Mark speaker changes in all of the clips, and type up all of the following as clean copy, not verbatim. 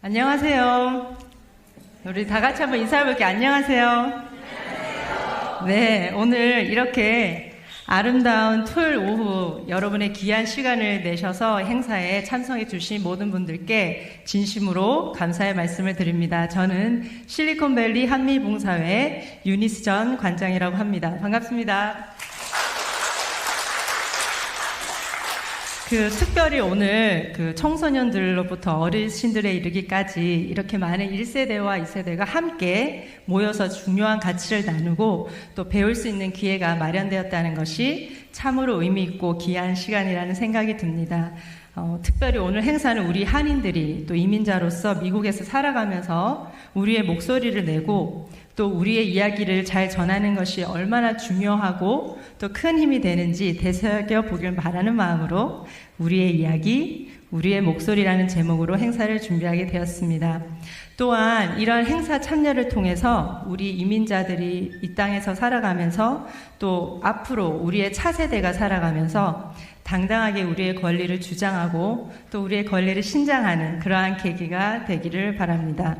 Speaker 1: 안녕하세요. 우리 다 같이 한번 인사해볼게요. 안녕하세요. 네, 오늘 이렇게 아름다운 토요일 오후 여러분의 귀한 시간을 내셔서 행사에 참석해 주신 모든 분들께 진심으로 감사의 말씀을 드립니다. 저는 실리콘밸리 한미봉사회 유니스 전 관장이라고 합니다. 반갑습니다. 특별히 오늘 청소년들로부터 어르신들에 이르기까지 이렇게 많은 1세대와 2세대가 함께 모여서 중요한 가치를 나누고 또 배울 수 있는 기회가 마련되었다는 것이 참으로 의미 있고 귀한 시간이라는 생각이 듭니다. 특별히 오늘 행사는 우리 한인들이 또 이민자로서 미국에서 살아가면서 우리의 목소리를 내고 또 우리의 이야기를 잘 전하는 것이 얼마나 중요하고 또 큰 힘이 되는지 되새겨보길 바라는 마음으로 우리의 이야기, 우리의 목소리라는 제목으로 행사를 준비하게 되었습니다. 또한 이런 행사 참여를 통해서 우리 이민자들이 이 땅에서 살아가면서 또 앞으로 우리의 차세대가 살아가면서 당당하게 우리의 권리를 주장하고 또 우리의 권리를 신장하는 그러한 계기가 되기를 바랍니다.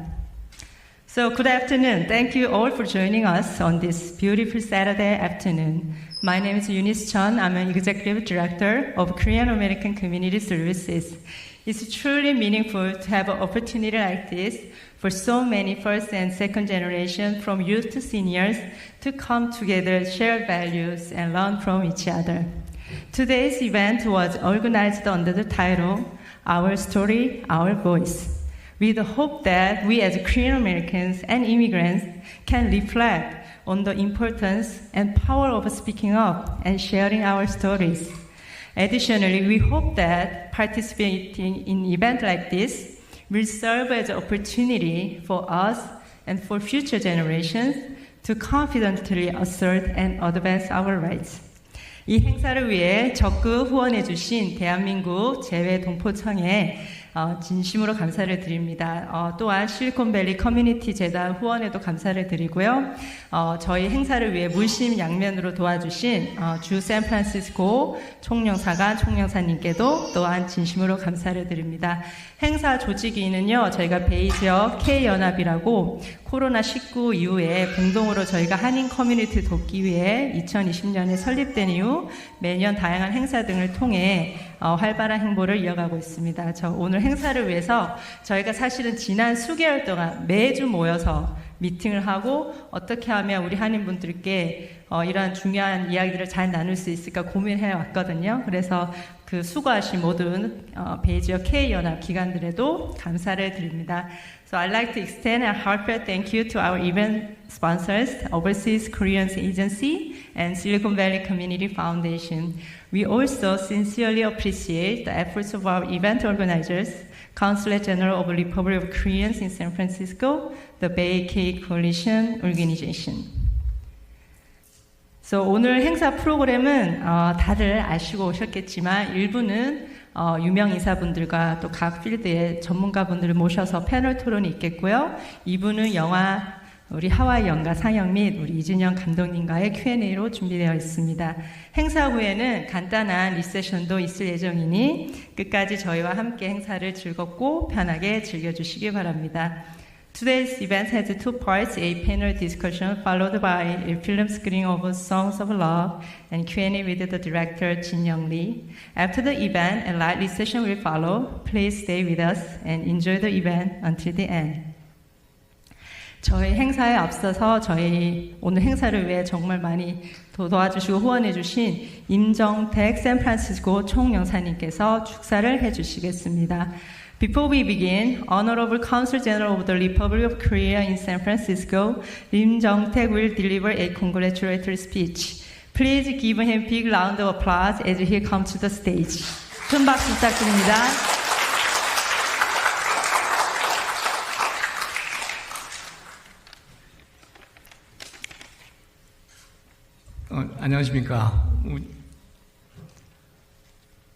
Speaker 1: So good afternoon. Thank you all for joining us on this beautiful Saturday afternoon. My name is Yeri Shon. I'm an Executive Director of Korean American Community Services. It's truly meaningful to have an opportunity like this for so many first and second generation from youth to seniors to come together, share values, and learn from each other. Today's event was organized under the title, Our Story, Our Voice, with the hope that we as Korean Americans and immigrants can reflect on the importance and power of speaking up and sharing our stories. Additionally, we hope that participating in an event like this will serve as an opportunity for us and for future generations to confidently assert and advance our rights. 이 행사를 위해 적극 후원해 주신 대한민국 재외동포청에 진심으로 감사를 드립니다. 또한 실리콘밸리 커뮤니티 재단 후원에도 감사를 드리고요. 저희 행사를 위해 물심양면으로 도와주신 주 샌프란시스코 총영사관 총영사님께도 또한 진심으로 감사를 드립니다. 행사 조직위는요, 저희가 베이지역 K연합이라고 코로나19 이후에 공동으로 저희가 한인 커뮤니티 돕기 위해 2020년에 설립된 이후 매년 다양한 행사 등을 통해 활발한 행보를 이어가고 있습니다. 오늘 행사를 위해서 저희가 사실은 지난 수개월 동안 매주 모여서 미팅을 하고 어떻게 하면 우리 한인분들께 이러한 중요한 이야기들을 잘 나눌 수 있을까 고민해 왔거든요. 그래서 수고하신 모든 베이지어 K연합 기관들에도 감사를 드립니다. So I'd like to extend a heartfelt thank you to our event sponsors, Overseas Koreans Agency and Silicon Valley Community Foundation. We also sincerely appreciate the efforts of our event organizers, Consulate General of the Republic of Koreans in San Francisco, the Bay K Coalition Organization. So 오늘 행사 프로그램은 다들 아시고 오셨겠지만 일부는 유명 인사분들과 또 각 필드의 전문가분들을 모셔서 패널 토론이 있겠고요. 2부는 영화 우리 하와이 연가 상영 및 우리 이진영 감독님과의 Q&A로 준비되어 있습니다. 행사 후에는 간단한 리세션도 있을 예정이니 끝까지 저희와 함께 행사를 즐겁고 편하게 즐겨주시기 바랍니다. Today's event has two parts, a panel discussion followed by a film screening of Songs of Love and Q&A with the Director Jinyoung Lee. After the event, a light session will follow. Please stay with us and enjoy the event until the end. 저희 행사에 앞서서 저희 오늘 행사를 위해 정말 많이 도와주시고 후원해주신 임정택 샌프란시스코 총영사님께서 축사를 해주시겠습니다. Before we begin, Honorable Consul General of the Republic of Korea in San Francisco, Im Jong-taek will deliver a congratulatory speech. Please give him a big round of applause as he comes to the stage. 큰 박수 부탁드립니다.
Speaker 2: 안녕하십니까.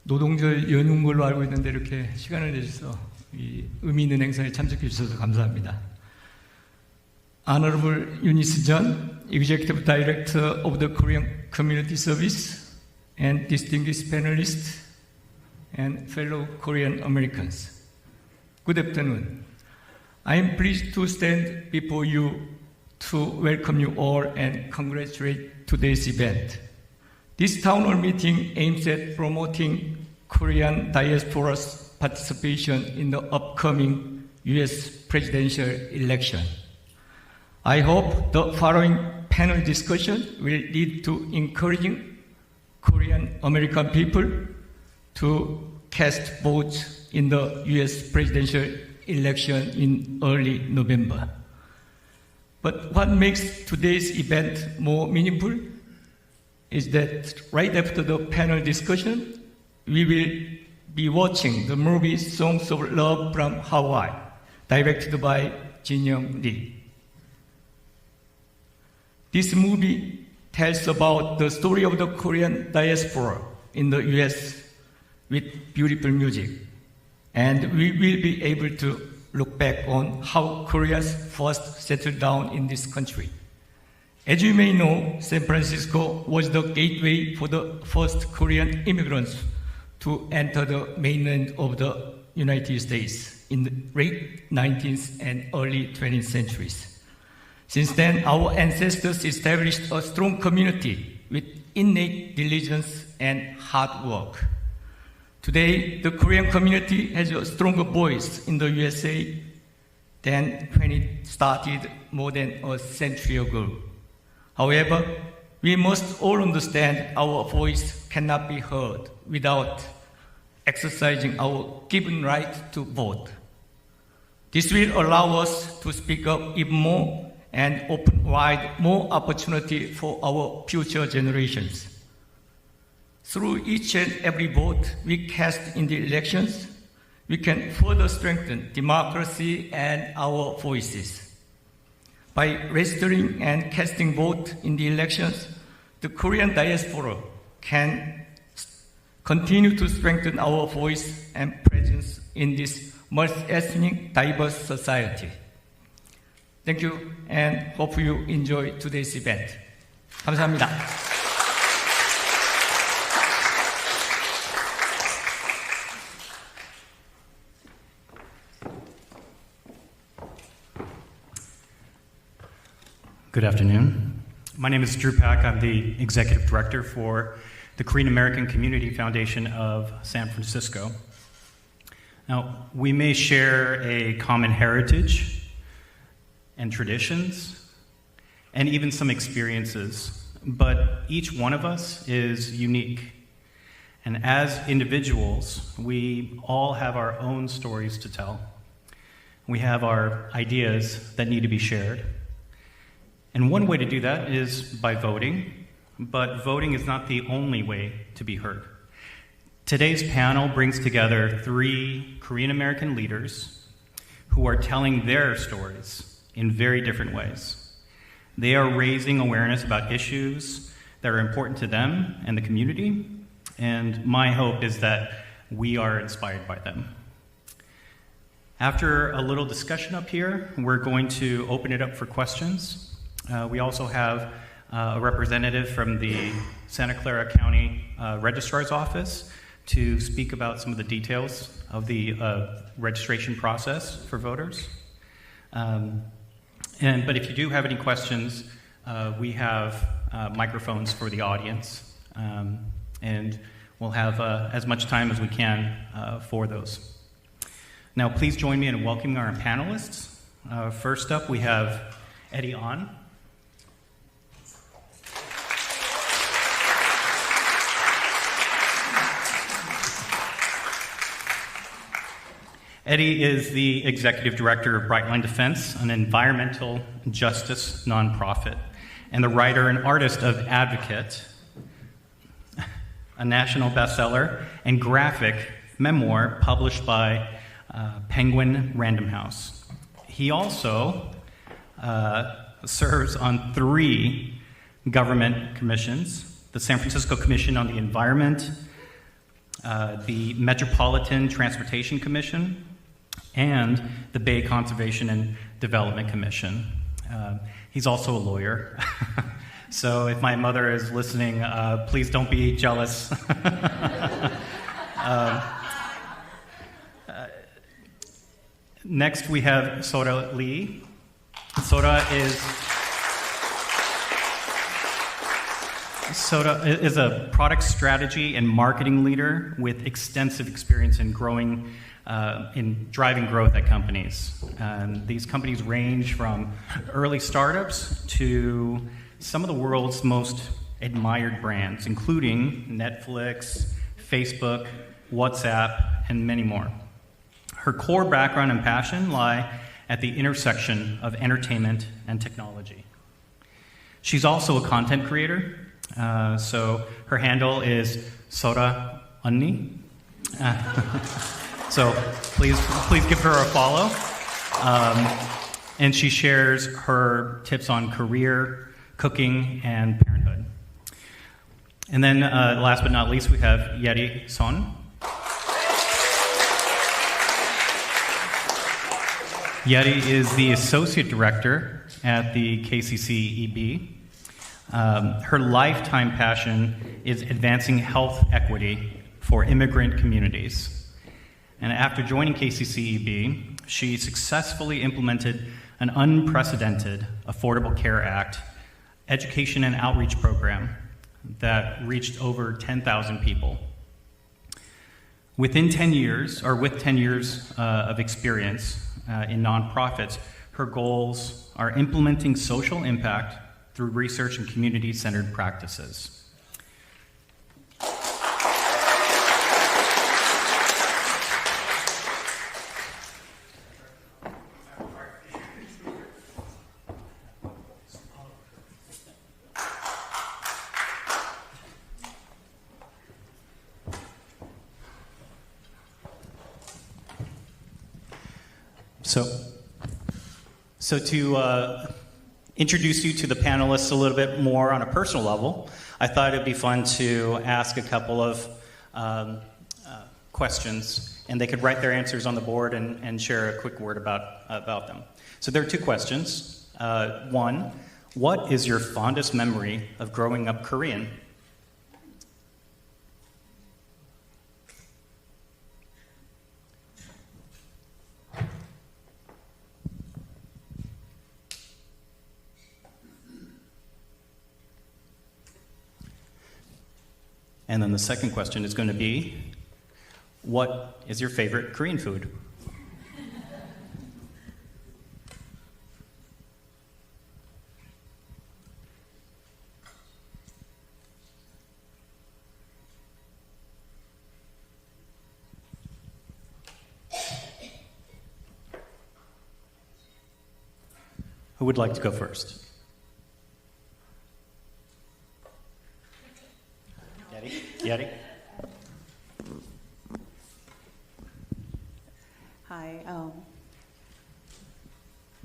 Speaker 2: 노동절 연휴인 걸로 알고 있는데 이렇게 시간을 내주셔서 이 의미 있는 행사에 참석해 주셔서 감사합니다. Honorable Eunice Jeon, Executive Director of the Korean Community Service, and distinguished panelists and fellow Korean Americans. Good afternoon. I am pleased to stand before you to welcome you all and congratulate today's event. This town hall meeting aims at promoting Korean diaspora's participation in the upcoming U.S. presidential election. I hope the following panel discussion will lead to encouraging Korean American people to cast votes in the U.S. presidential election in early November. But what makes today's event more meaningful is that right after the panel discussion, we will be watching the movie Songs of Love from Hawaii, directed by Jinyoung Lee. This movie tells about the story of the Korean diaspora in the US with beautiful music, and we will be able to look back on how Koreans first settled down in this country. As you may know, San Francisco was the gateway for the first Korean immigrants to enter the mainland of the United States in the late 19th and early 20th centuries. Since then, our ancestors established a strong community with innate diligence and hard work. Today, the Korean community has a stronger voice in the USA than when it started more than a century ago. However, we must all understand our voice cannot be heard without exercising our given right to vote. This will allow us to speak up even more and open wide more opportunity for our future generations. Through each and every vote we cast in the elections, we can further strengthen democracy and our voices. By registering and casting vote in the elections, the Korean diaspora can continue to strengthen our voice and presence in this multi-ethnic, diverse society. Thank you, and hope you enjoy today's event. 감사합니다.
Speaker 3: Good afternoon. My name is Drew Pack. I'm the Executive Director for the Korean American Community Foundation of San Francisco. Now, we may share a common heritage and traditions and even some experiences, but each one of us is unique. And as individuals, we all have our own stories to tell. We have our ideas that need to be shared. And one way to do that is by voting, but voting is not the only way to be heard. Today's panel brings together 3 Korean American leaders who are telling their stories in very different ways. They are raising awareness about issues that are important to them and the community, and my hope is that we are inspired by them. After a little discussion up here, we're going to open it up for questions. We also have a representative from the Santa Clara County Registrar's Office to speak about some of the details of the registration process for voters. But if you do have any questions, we have microphones for the audience, and we'll have as much time as we can for those. Now, please join me in welcoming our panelists. First up, we have Eddie Ahn. Eddie is the executive director of Brightline Defense, an environmental justice nonprofit, and the writer and artist of Advocate, a national bestseller and graphic memoir published by Penguin Random House. He also serves on 3 government commissions: the San Francisco Commission on the Environment, the Metropolitan Transportation Commission, and the Bay Conservation and Development Commission. He's also a lawyer. So if my mother is listening, please don't be jealous. Next, we have Sora Lee. Sora is a product strategy and marketing leader with extensive experience in driving growth at companies. These companies range from early startups to some of the world's most admired brands, including Netflix, Facebook, WhatsApp, and many more. Her core background and passion lie at the intersection of entertainment and technology. She's also a content creator, so her handle is Sora Lee. So please give her a follow. And she shares her tips on career, cooking, and parenthood. And then last but not least, we have Yeri Shon. Yeri is the associate director at the KCC-EB. Her lifetime passion is advancing health equity for immigrant communities. And after joining KCC-EB, she successfully implemented an unprecedented Affordable Care Act education and outreach program that reached over 10,000 people. With 10 years of experience in nonprofits, her goals are implementing social impact through research and community-centered practices. So to introduce you to the panelists a little bit more on a personal level, I thought it'd be fun to ask a couple of questions, and they could write their answers on the board and share a quick word about them. So there are 2 questions. One, what is your fondest memory of growing up Korean? And then the second question is going to be, what is your favorite Korean food? Who would like to go first? Yeri?
Speaker 4: Hi, I'm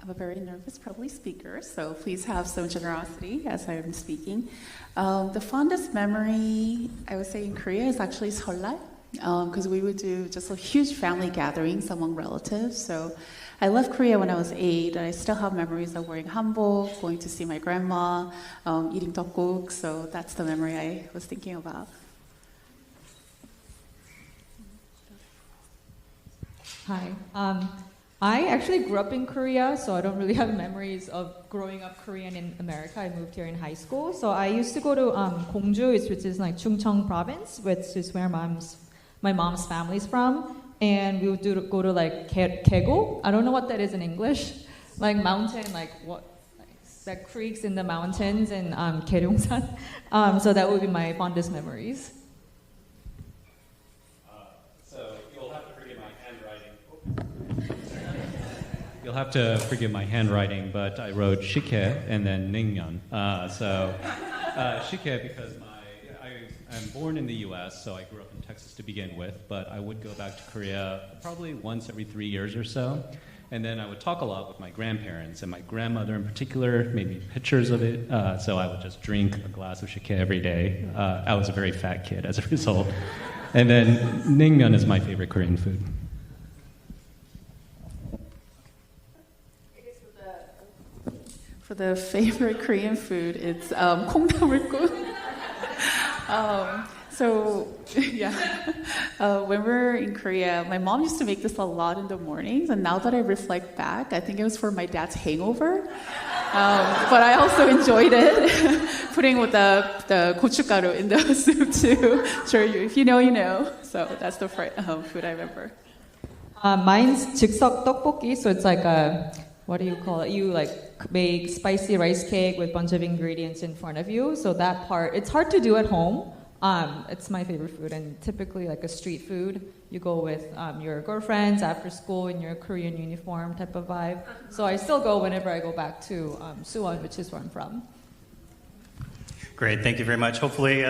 Speaker 4: a very nervous, probably speaker, so please have some generosity as I am speaking. The fondest memory, I would say, in Korea is actually Seollal, because we would do just a huge family gatherings among relatives. So I left Korea when I was 8, and I still have memories of wearing hanbok, going to see my grandma, eating tteokguk, so that's the memory I was thinking about.
Speaker 5: Hi. I actually grew up in Korea, so I don't really have memories of growing up Korean in America. I moved here in high school. So I used to go to Gongju, which is like Chungcheong province, which is where my mom's family's from. And we would go to like Daegu. I don't know what that is in English. Like mountain, like what? the creeks in the mountains in Gyeongsan. So that would be my fondest memories.
Speaker 6: So you'll have to forgive my handwriting. You'll have to forgive my handwriting, but I wrote Shike and then Ningyeon. Shike because I'm born in the U.S., so I grew up in Texas to begin with, but I would go back to Korea probably once every 3 years or so. And then I would talk a lot with my grandparents, and my grandmother in particular made me pictures of it, so I would just drink a glass of shike every day. I was a very fat kid as a result. And then Ningyeon is my favorite Korean food.
Speaker 4: For the favorite Korean food, it's 콩나물국. When we're in Korea, my mom used to make this a lot in the mornings, and now that I reflect back, I think it was for my dad's hangover. But I also enjoyed it, putting with the gochugaru in the soup too. Sure, if you know, you know. So that's the food I remember.
Speaker 5: Mine's 즉석 떡볶이, so it's like a, what do you call it? You like make spicy rice cake with a bunch of ingredients in front of you. So that part, it's hard to do at home. It's my favorite food, and typically like a street food. You go with your girlfriends after school in your Korean uniform type of vibe. So I still go whenever I go back to Suwon, which is where I'm from.
Speaker 3: Great, thank you very much. Hopefully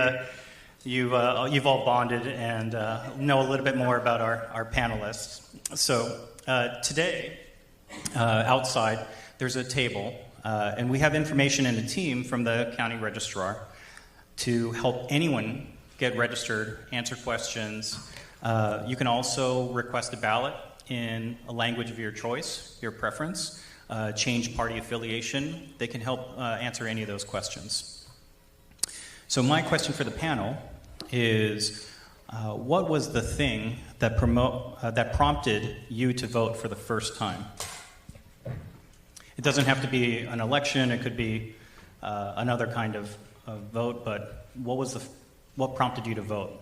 Speaker 3: you've all bonded and know a little bit more about our panelists. So today, outside, there's a table, and we have information in a team from the county registrar to help anyone get registered, answer questions. You can also request a ballot in a language of your choice, your preference, change party affiliation. They can help answer any of those questions. So my question for the panel is, what was the thing that prompted you to vote for the first time? It doesn't have to be an election, it could be another kind of vote, but what prompted you to vote?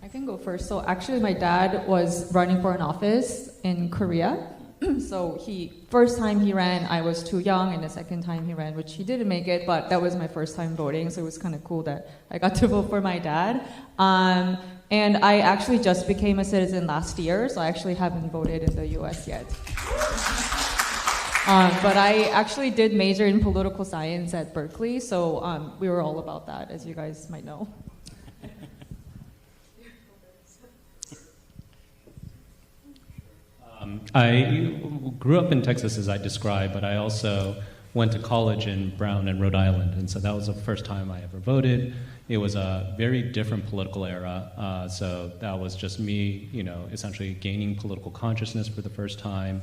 Speaker 5: I can go first. So actually my dad was running for an office in Korea. So first time he ran, I was too young, and the second time he ran, which he didn't make it, but that was my first time voting, so it was kind of cool that I got to vote for my dad. And I actually just became a citizen last year, so I actually haven't voted in the US yet. But I actually did major in political science at Berkeley, so we were all about that, as you guys might know.
Speaker 6: I grew up in Texas, as I described, but I also went to college in Brown and Rhode Island, and so that was the first time I ever voted. It was a very different political era, so that was just me, essentially gaining political consciousness for the first time.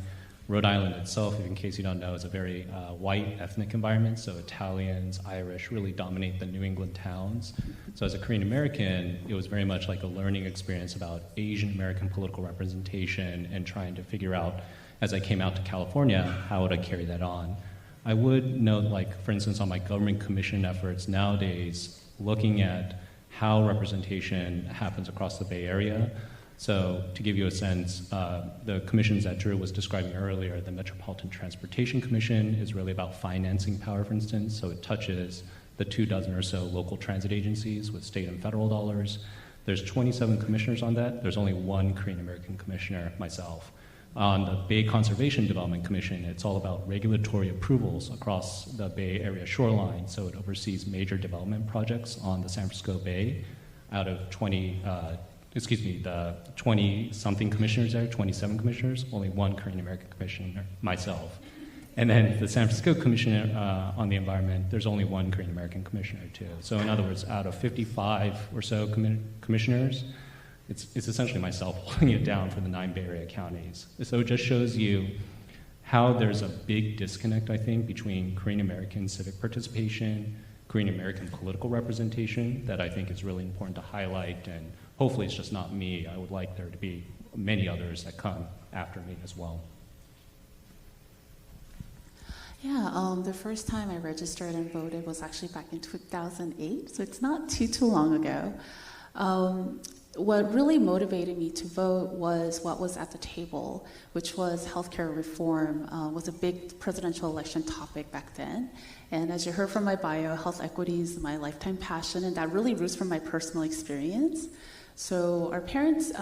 Speaker 6: Rhode Island itself, in case you don't know, is a very white ethnic environment, so Italians, Irish really dominate the New England towns. So as a Korean American, it was very much like a learning experience about Asian American political representation and trying to figure out, as I came out to California, how would I carry that on. I would note, for instance, on my government commission efforts nowadays, looking at how representation happens across the Bay Area. So to give you a sense, the commissions that Drew was describing earlier, the Metropolitan Transportation Commission is really about financing power, for instance. So it touches the 24 or so local transit agencies with state and federal dollars. There's 27 commissioners on that. There's only one Korean American commissioner, myself. On the Bay Conservation Development Commission, it's all about regulatory approvals across the Bay Area shoreline. So it oversees major development projects on the San Francisco Bay. Out of the 20-something commissioners there, 27 commissioners, only one Korean American commissioner, myself. And then the San Francisco Commission on the Environment, there's only one Korean American commissioner too. So in other words, out of 55 or so commissioners, it's essentially myself holding it down for the 9 Bay Area counties. So it just shows you how there's a big disconnect, I think, between Korean American civic participation, Korean American political representation that I think is really important to highlight, and hopefully it's just not me. I would like there to be many others that come after me as well.
Speaker 4: Yeah, the first time I registered and voted was actually back in 2008, so it's not too long ago. what really motivated me to vote was what was at the table, which was healthcare reform, was a big presidential election topic back then. And as you heard from my bio, health equity is my lifetime passion, and that really roots from my personal experience. So our parents,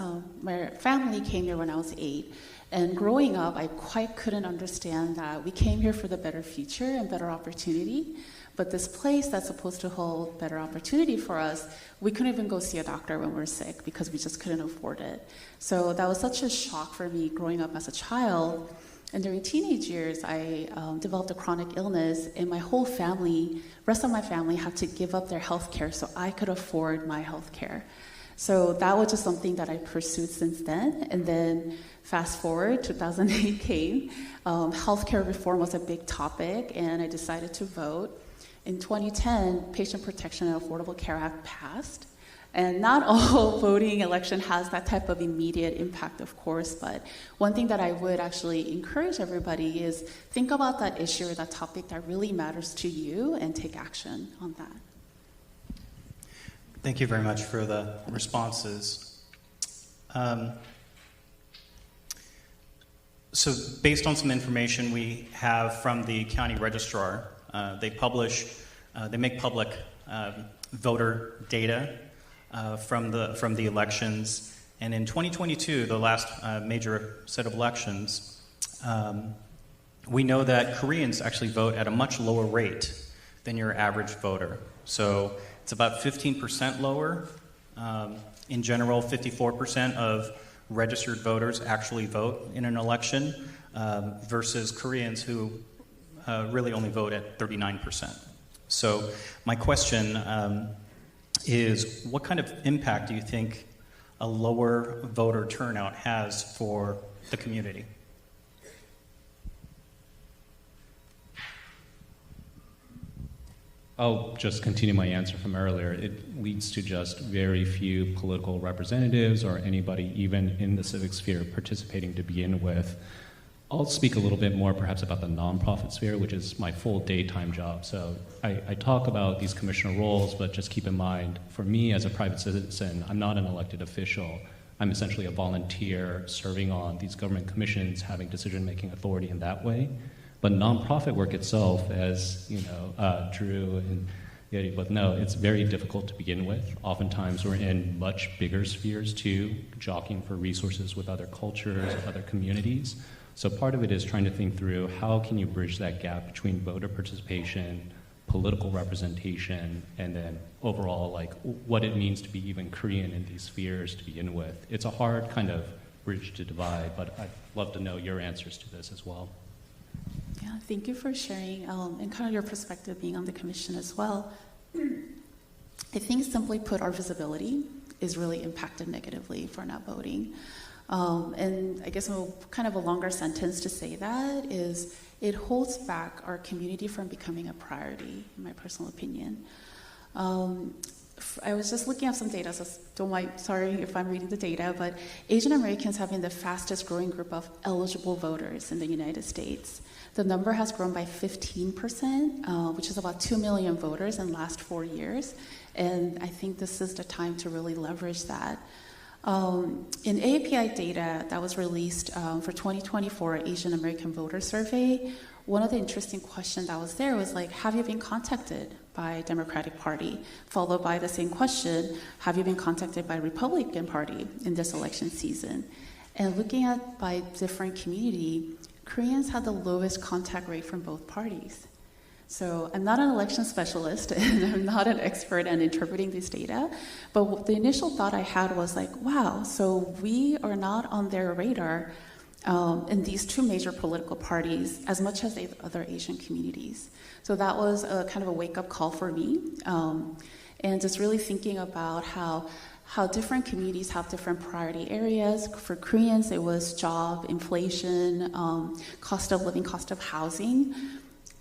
Speaker 4: my family came here when I was 8. And growing up, I quite couldn't understand that we came here for the better future and better opportunity. But this place that's supposed to hold better opportunity for us, we couldn't even go see a doctor when we were sick because we just couldn't afford it. So that was such a shock for me growing up as a child. And during teenage years, I developed a chronic illness, and my whole family, rest of my family, had to give up their health care so I could afford my health care. So that was just something that I pursued since then. And then fast forward, 2008 came. Healthcare reform was a big topic, and I decided to vote. In 2010, Patient Protection and Affordable Care Act passed. And not all voting election has that type of immediate impact, of course, but one thing that I would actually encourage everybody is think about that issue or that topic that really matters to you and take action on that.
Speaker 3: Thank you very much for the responses. So based on some information we have from the county registrar, they make public voter data from the elections. And in 2022, the last major set of elections, we know that Koreans actually vote at a much lower rate than your average voter. So it's about 15% lower. In general, 54% of registered voters actually vote in an election versus Koreans who really only vote at 39%. So my question is, what kind of impact do you think a lower voter turnout has for the community?
Speaker 6: I'll just continue my answer from earlier. It leads to just very few political representatives or anybody even in the civic sphere participating to begin with. I'll speak a little bit more perhaps about the nonprofit sphere, which is my full daytime job. So I talk about these commissioner roles, but just keep in mind, for me as a private citizen, I'm not an elected official. I'm essentially a volunteer serving on these government commissions, having decision-making authority in that way. But nonprofit work itself, as you know, Drew and Yeri both know, it's very difficult to begin with. Oftentimes we're in much bigger spheres too, jockeying for resources with other cultures, other communities. So part of it is trying to think through how can you bridge that gap between voter participation, political representation, and then overall like what it means to be even Korean in these spheres to begin with. It's a hard kind of bridge to divide, but I'd love to know your answers to this as well.
Speaker 4: Yeah, thank you for sharing and kind of your perspective being on the commission as well. I think simply put, our visibility is really impacted negatively for not voting. And I guess kind of a longer sentence to say that is it holds back our community from becoming a priority, in my personal opinion. I was just looking at some data, so sorry if I'm reading the data, but Asian Americans have been the fastest growing group of eligible voters in the United States. The number has grown by 15%, which is about 2 million voters in the last 4 years. And I think this is the time to really leverage that. In AAPI data that was released for 2024 Asian American Voter Survey, one of the interesting questions that was there was like, have you been contacted by Democratic Party? Followed by the same question, have you been contacted by Republican Party in this election season? And looking at by different community, Koreans had the lowest contact rate from both parties. So I'm not an election specialist and I'm not an expert in interpreting this data, but the initial thought I had was like, wow, so we are not on their radar in these two major political parties as much as the other Asian communities. So that was a kind of a wake-up call for me, and just really thinking about how different communities have different priority areas. For Koreans, it was job, inflation, cost of living, cost of housing.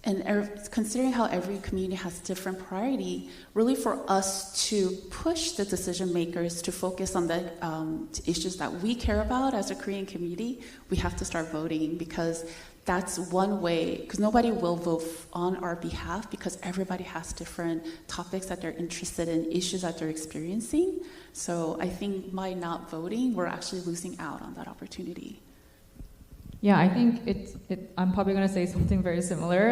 Speaker 4: And considering how every community has different priority, really for us to push the decision makers to focus on the issues that we care about as a Korean community, we have to start voting because that's one way, because nobody will vote on our behalf because everybody has different topics that they're interested in, issues that they're experiencing. So I think by not voting, we're actually losing out on that opportunity.
Speaker 5: Yeah, I think I'm probably going to say something very similar.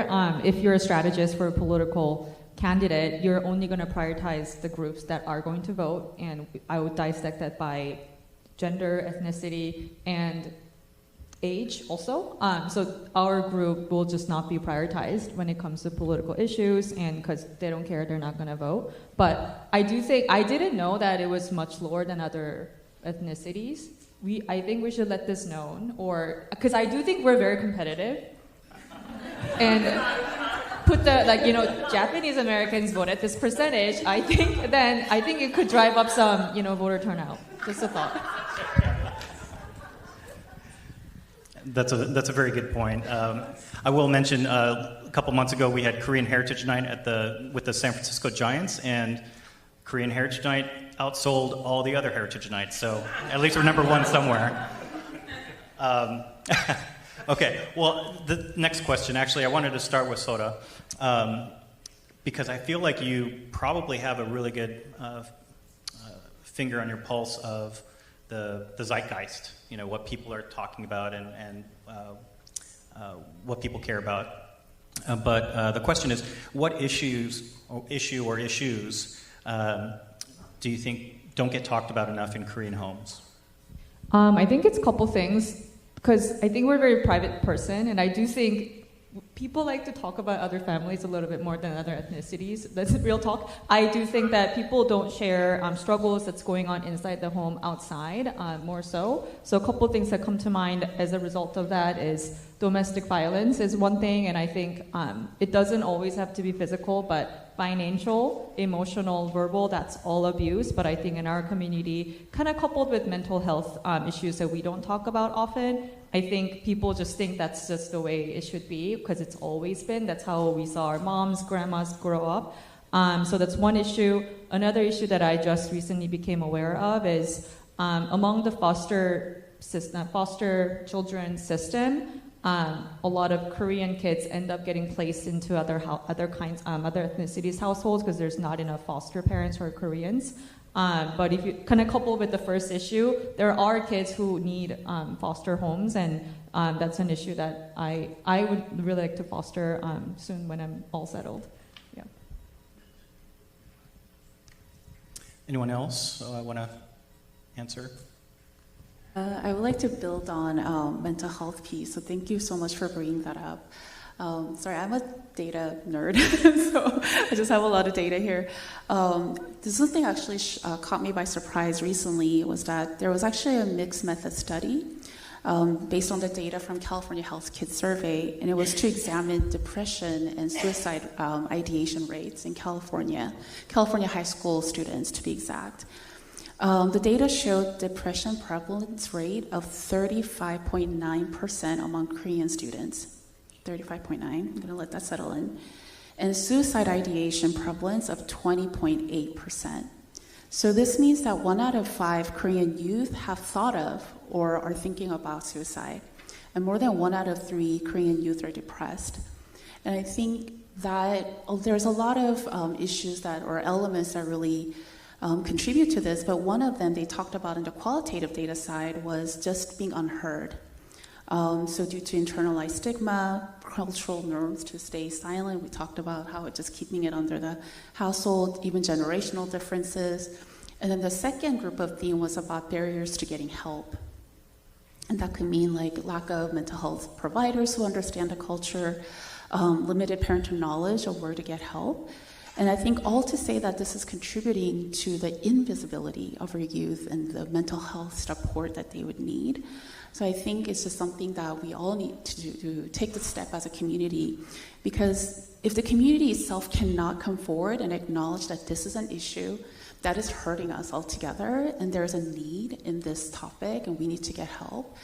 Speaker 5: If you're a strategist for a political candidate, you're only going to prioritize the groups that are going to vote, and I would dissect that by gender, ethnicity, and age also. So our group will just not be prioritized when it comes to political issues, and because they don't care, they're not going to vote. But I do think, I didn't know that it was much lower than other ethnicities. I think we should let this known, or because I do think we're very competitive, and put the Japanese Americans vote at this percentage. I think it could drive up some voter turnout. Just a thought.
Speaker 3: That's a very good point. I will mention a couple months ago we had Korean Heritage Night with the San Francisco Giants, and Korean Heritage Night outsold all the other Heritage Nights, so at least we're number one somewhere. Okay, well, the next question, actually, I wanted to start with Sora, because I feel like you probably have a really good finger on your pulse of the zeitgeist, what people are talking about and what people care about. But the question is, what issues do you think don't get talked about enough in Korean homes?
Speaker 5: I think it's a couple things, because I think we're a very private person, and I do think people like to talk about other families a little bit more than other ethnicities. That's real talk. I do think that people don't share struggles that's going on inside the home outside, more so. So a couple of things that come to mind as a result of that is domestic violence is one thing, and I think it doesn't always have to be physical, but financial, emotional, verbal, that's all abuse. But I think in our community, kind of coupled with mental health issues that we don't talk about often, I think people just think that's just the way it should be because it's always been. That's how we saw our moms, grandmas grow up. So that's one issue. Another issue that I just recently became aware of is among the foster children system, a lot of Korean kids end up getting placed into other ethnicities' households because there's not enough foster parents who are Koreans. But if you kind of couple with the first issue, there are kids who need foster homes, and that's an issue that I would really like to foster soon when I'm all settled. Yeah. Anyone
Speaker 3: else want to answer?
Speaker 4: I would like to build on mental health piece, so thank you so much for bringing that up. Sorry, I'm a data nerd, so I just have a lot of data here. This one thing actually caught me by surprise recently was that there was actually a mixed method study based on the data from California Health Kids Survey, and it was to examine depression and suicide ideation rates in California high school students to be exact. The data showed depression prevalence rate of 35.9% among Korean students. 35.9, I'm going to let that settle in. And suicide ideation prevalence of 20.8%. So this means that 1 out of 5 Korean youth have thought of or are thinking about suicide. And more than 1 out of 3 Korean youth are depressed. And I think that there's a lot of issues or elements that really contribute to this, but one of them they talked about in the qualitative data side was just being unheard. So due to internalized stigma, cultural norms to stay silent, we talked about how just keeping it under the household, even generational differences. And then the second group of theme was about barriers to getting help. And that could mean like lack of mental health providers who understand the culture, limited parental knowledge of where to get help. And I think all to say that this is contributing to the invisibility of our youth and the mental health support that they would need. So I think it's just something that we all need to take the step as a community, because if the community itself cannot come forward and acknowledge that this is an issue that is hurting us altogether and there is a need in this topic and we need to get help,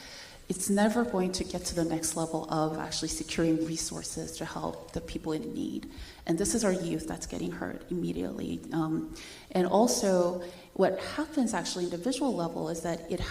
Speaker 4: it's never going to get to the next level of actually securing resources to help the people in need. And this is our youth that's getting hurt immediately. And also, what happens actually individual level is that it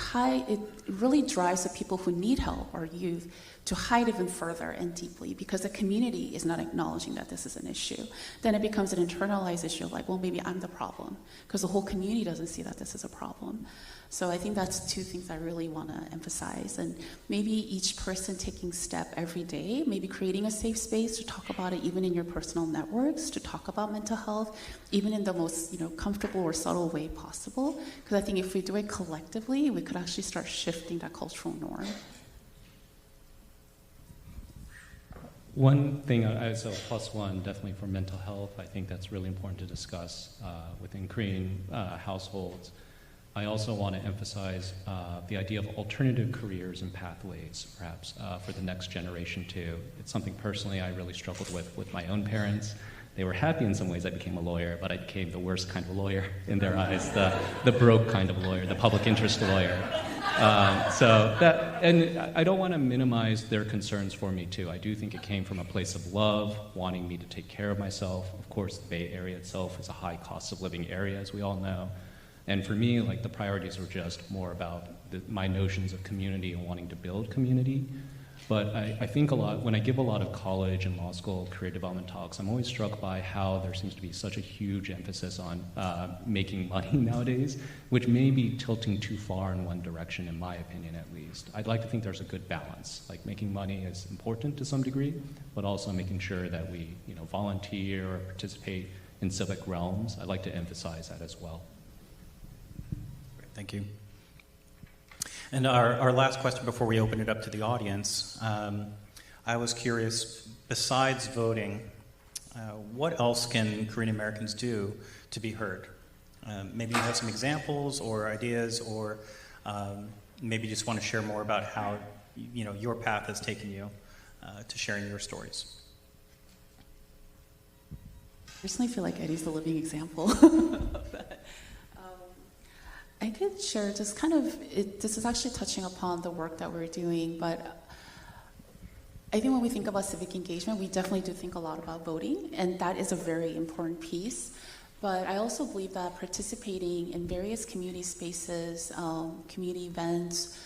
Speaker 4: really drives the people who need help or youth to hide even further and deeply because the community is not acknowledging that this is an issue. Then it becomes an internalized issue of like, well, maybe I'm the problem because the whole community doesn't see that this is a problem. So I think that's two things I really want to emphasize. And maybe each person taking step every day, maybe creating a safe space to talk about it even in your personal networks, to talk about mental health, even in the most comfortable or subtle way possible. Because I think if we do it collectively, we could actually start shifting that cultural norm.
Speaker 6: One thing, so plus one, definitely for mental health, I think that's really important to discuss within Korean households. I also want to emphasize the idea of alternative careers and pathways, perhaps, for the next generation too. It's something personally I really struggled with my own parents. They were happy in some ways I became a lawyer, but I became the worst kind of lawyer in their eyes, the broke kind of lawyer, the public interest lawyer. And I don't want to minimize their concerns for me too. I do think it came from a place of love, wanting me to take care of myself. Of course, the Bay Area itself is a high cost of living area, as we all know. And for me, like, the priorities were just more about my notions of community and wanting to build community. But I think a lot, when I give a lot of college and law school career development talks, I'm always struck by how there seems to be such a huge emphasis on making money nowadays, which may be tilting too far in one direction, in my opinion at least. I'd like to think there's a good balance. Like, making money is important to some degree, but also making sure that we volunteer or participate in civic realms. I'd like to emphasize that as well.
Speaker 3: Great, thank you. And our last question before we open it up to the audience, I was curious, besides voting, what else can Korean Americans do to be heard? Maybe you have some examples or ideas, or maybe just want to share more about how your path has taken you to sharing your stories.
Speaker 4: I personally feel like Eddie's the living example of that. I could share just this is actually touching upon the work that we're doing, but I think when we think about civic engagement, we definitely do think a lot about voting, and that is a very important piece. But I also believe that participating in various community spaces, community events,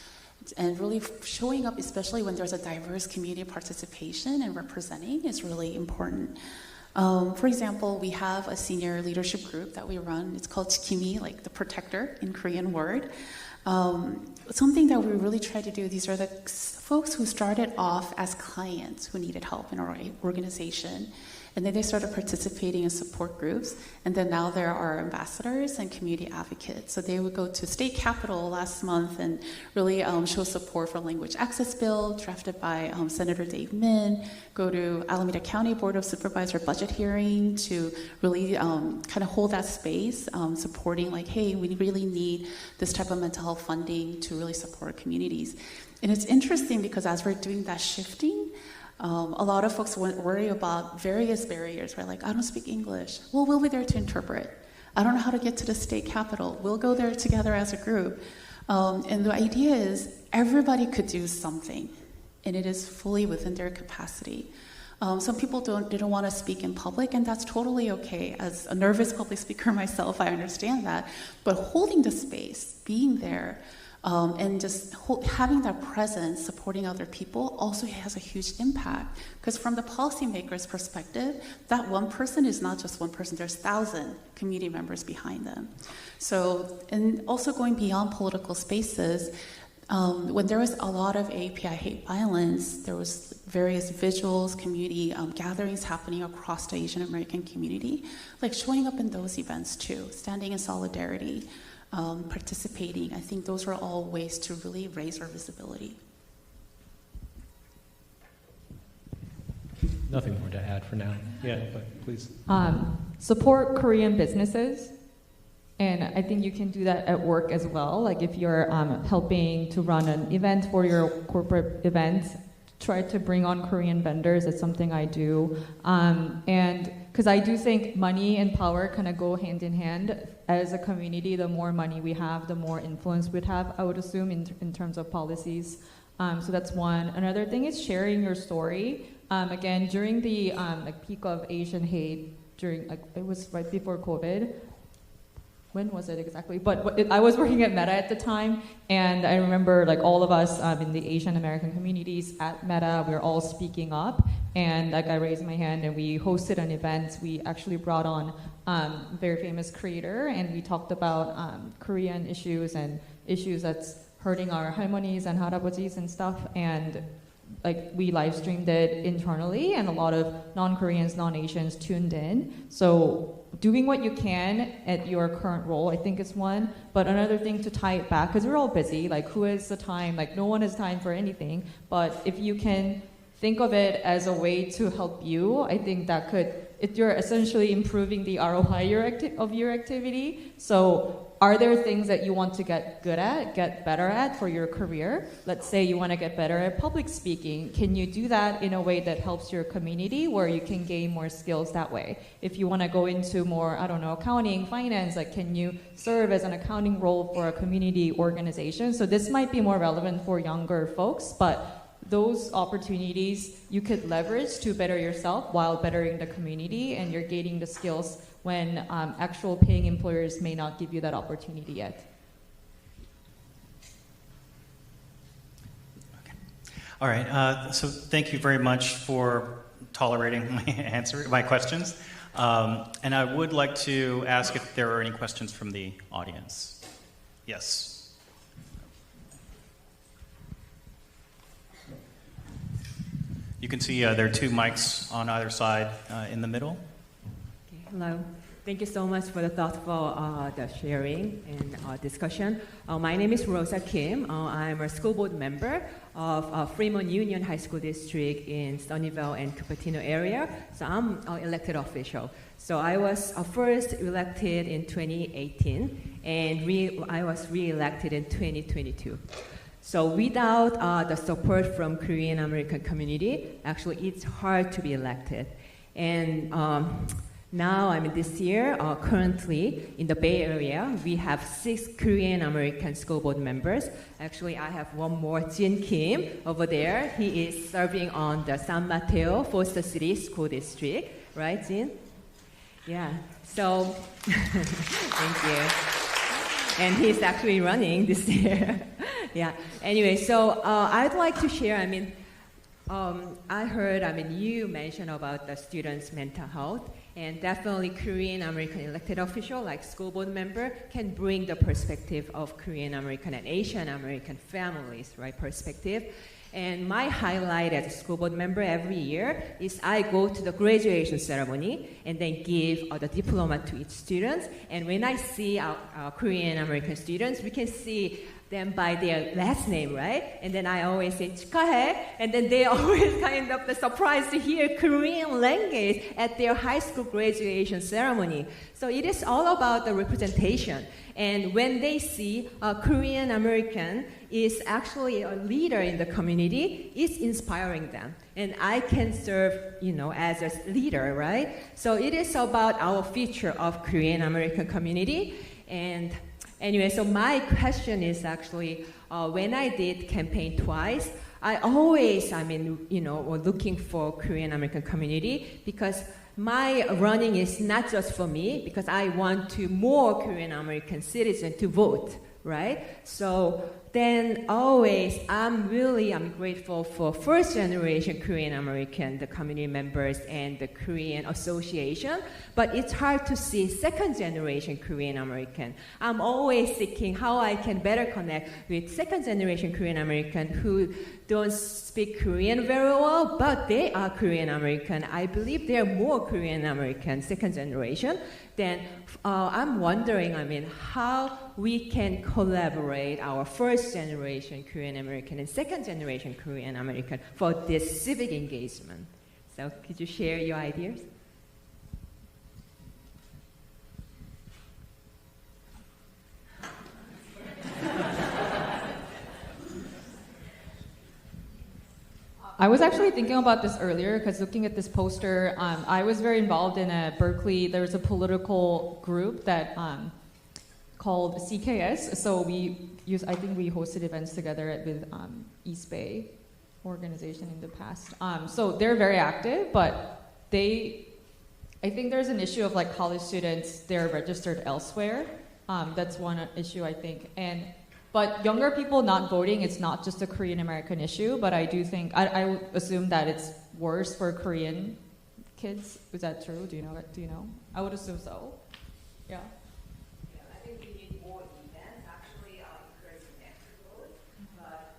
Speaker 4: and really showing up, especially when there's a diverse community participation and representing, is really important. For example, we have a senior leadership group that we run. It's called Chikimi, like the protector in Korean word. Something that we really try to do, these are the folks who started off as clients who needed help in our organization. And then they started participating in support groups. And then now there are ambassadors and community advocates. So they would go to state capitol last month and really show support for language access bill drafted by Senator Dave Min, go to Alameda County Board of Supervisor budget hearing to really kind of hold that space, supporting like, hey, we really need this type of mental health funding to really support communities. And it's interesting because as we're doing that shifting, a lot of folks worry about various barriers, right? Like, I don't speak English. Well, we'll be there to interpret. I don't know how to get to the state capitol. We'll go there together as a group. And the idea is everybody could do something, and it is fully within their capacity. Some people didn't want to speak in public, and that's totally okay. As a nervous public speaker myself, I understand that. But holding the space, being there, and just having that presence, supporting other people, also has a huge impact. Because from the policymaker's perspective, that one person is not just one person. There's 1,000 community members behind them. So, and also going beyond political spaces, when there was a lot of API hate violence, there was various vigils, community gatherings happening across the Asian American community, like showing up in those events too, standing in solidarity, participating. I think those are all ways to really raise our visibility.
Speaker 6: Nothing more to add for now. Yeah, but please.
Speaker 5: Support Korean businesses. And I think you can do that at work as well. Like if you're helping to run an event for your corporate event, try to bring on Korean vendors. That's something I do. And because I do think money and power kind of go hand in hand. As a community, the more money we have, the more influence we'd have, I would assume, in terms of policies. So that's one. Another thing is sharing your story. Again, during the peak of Asian hate, it was right before COVID, when was it exactly? But I was working at Meta at the time, and I remember like all of us in the Asian American communities at Meta, we were all speaking up, and like I raised my hand, and we hosted an event. We actually brought on a very famous creator, and we talked about Korean issues and issues that's hurting our 할머nis and 할아버지s and stuff, and like we live streamed it internally, and a lot of non-Koreans, non-Asians tuned in. So doing what you can at your current role, I think is one. But another thing to tie it back, because we're all busy, like who has the time? Like no one has time for anything. But if you can think of it as a way to help you, I think that could, if you're essentially improving the ROI of your activity. So are there things that you want to get good at, get better at for your career? Let's say you want to get better at public speaking. Can you do that in a way that helps your community where you can gain more skills that way? If you want to go into more, I don't know, accounting, finance, like can you serve as an accounting role for a community organization? So this might be more relevant for younger folks, but those opportunities you could leverage to better yourself while bettering the community, and you're gaining the skills when actual paying employers may not give you that opportunity yet.
Speaker 3: Okay. All right. So thank you very much for tolerating my questions. And I would like to ask if there are any questions from the audience. Yes. You can see there are two mics on either side in the middle.
Speaker 7: Okay, hello. Thank you so much for the thoughtful the sharing and discussion. My name is Rosa Kim. I'm a school board member of Fremont Union High School District in Sunnyvale and Cupertino area. So I'm an elected official. So I was first elected in 2018, and I was re-elected in 2022. So without the support from Korean American community, actually it's hard to be elected. And now, this year, currently in the Bay Area, we have 6 Korean American school board members. Actually, I have one more, Jin Kim, over there. He is serving on the San Mateo Foster City School District. Right, Jin? Yeah. So, thank you. And he's actually running this year. Yeah. Anyway, so I'd like to share, I heard, you mentioned about the students' mental health, and definitely Korean American elected official, like school board member, can bring the perspective of Korean American and Asian American families, right, perspective. And my highlight as a school board member every year is I go to the graduation ceremony and then give the diploma to each student. And when I see our Korean American students, we can see them by their last name, right? And then I always say 축하해, and then they always kind of surprised to hear Korean language at their high school graduation ceremony. So it is all about the representation. And when they see a Korean American is actually a leader in the community, it's inspiring them. And I can serve, as a leader, right? So it is about our future of Korean American community. And anyway, so my question is actually, when I did campaign twice, I always, looking for Korean American community, because my running is not just for me, because I want to more Korean American citizens to vote, right? So then always, I'm grateful for first generation Korean American, the community members and the Korean Association, but it's hard to see second generation Korean American. I'm always seeking how I can better connect with second generation Korean American who don't speak Korean very well, but they are Korean American. I believe they're more Korean American second generation. Then I'm wondering, how we can collaborate our first generation Korean American and second generation Korean American for this civic engagement. So could you share your ideas?
Speaker 5: I was actually thinking about this earlier because looking at this poster, I was very involved in Berkeley. There was a political group that called CKS. So I think we hosted events together with East Bay organization in the past. So they're very active, but I think there's an issue of like college students, they're registered elsewhere. That's one issue, I think. But younger people not voting, it's not just a Korean American issue, but I do think, I would assume that it's worse for Korean kids. Is that true? Do you know? I would assume so. Yeah.
Speaker 7: Yeah, I think we need more events, actually, encouraging them to vote. But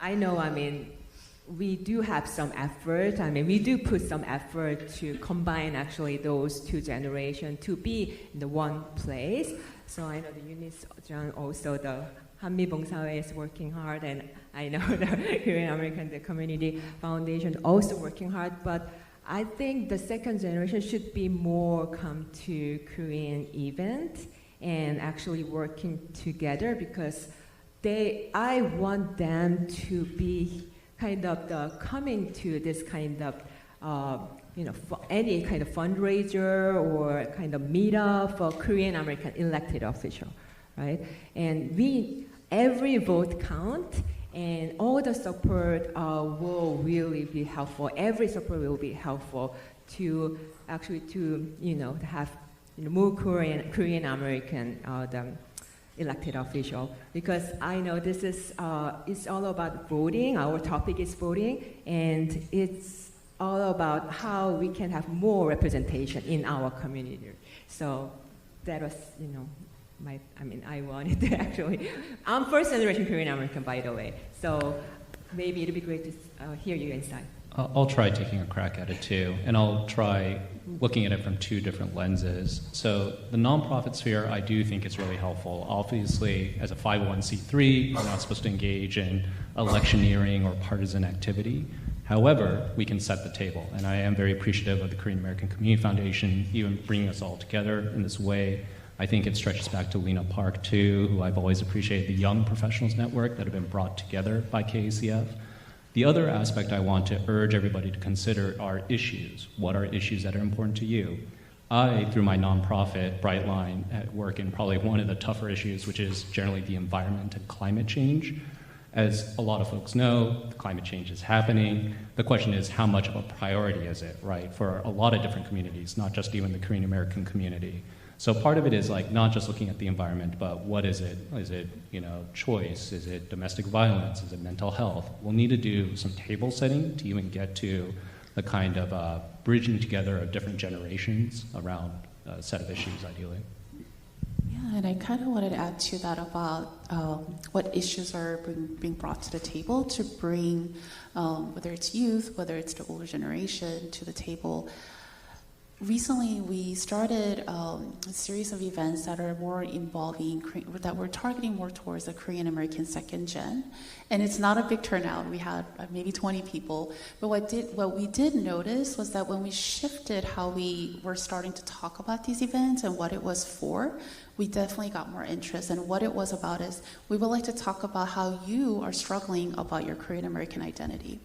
Speaker 7: I know, we do have some effort. We do put some effort to combine actually those two generations to be in the one place. So I know the Unisjang, also the Hanmibong Sawe is working hard, and I know the Korean American Community Foundation also working hard. But I think the second generation should be more come to Korean event and actually working together, because I want them to be kind of coming to this kind of any kind of fundraiser or kind of meetup for Korean American elected official, right? And every vote count, and all the support will really be helpful. Every support will be helpful to actually to have more Korean American elected official, because I know this is it's all about voting. Our topic is voting, and it's all about how we can have more representation in our community. So that was, I wanted to actually. I'm first generation Korean American, by the way. So maybe it'd be great to hear you inside.
Speaker 6: I'll try taking a crack at it too, and I'll try looking at it from two different lenses. So the nonprofit sphere, I do think it's really helpful. Obviously, as a 501c3, we're not supposed to engage in electioneering or partisan activity. However, we can set the table, and I am very appreciative of the Korean American Community Foundation even bringing us all together in this way. I think it stretches back to Lena Park too, who I've always appreciated, the Young Professionals Network that have been brought together by KACF. The other aspect I want to urge everybody to consider are issues. What are issues that are important to you? I, through my nonprofit, Brightline, work in probably one of the tougher issues, which is generally the environment and climate change. As a lot of folks know, climate change is happening. The question is, how much of a priority is it, right, for a lot of different communities, not just even the Korean American community. So part of it is like not just looking at the environment, but what is it? Is it, choice? Is it domestic violence? Is it mental health? We'll need to do some table setting to even get to the kind of bridging together of different generations around a set of issues, ideally.
Speaker 4: Yeah, and I kind of wanted to add to that about what issues are being brought to the table to bring, whether it's youth, whether it's the older generation, to the table. Recently, we started a series of events that are more involving, that we're targeting more towards the Korean American second gen. And it's not a big turnout. We had maybe 20 people. But what we did notice was that when we shifted how we were starting to talk about these events and what it was for, we definitely got more interest. And what it was about is we would like to talk about how you are struggling about your Korean American identity.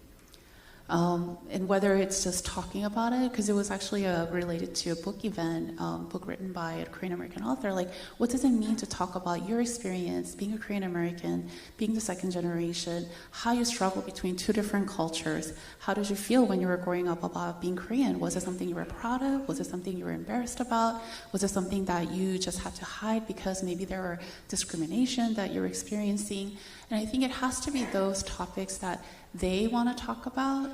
Speaker 4: And whether it's just talking about it, because it was actually related to a book event, book written by a Korean American author, like what does it mean to talk about your experience being a Korean American, being the second generation, how you struggle between two different cultures, how did you feel when you were growing up about being Korean? Was it something you were proud of? Was it something you were embarrassed about? Was it something that you just had to hide because maybe there were discrimination that you're experiencing? And I think it has to be those topics that they want to talk about,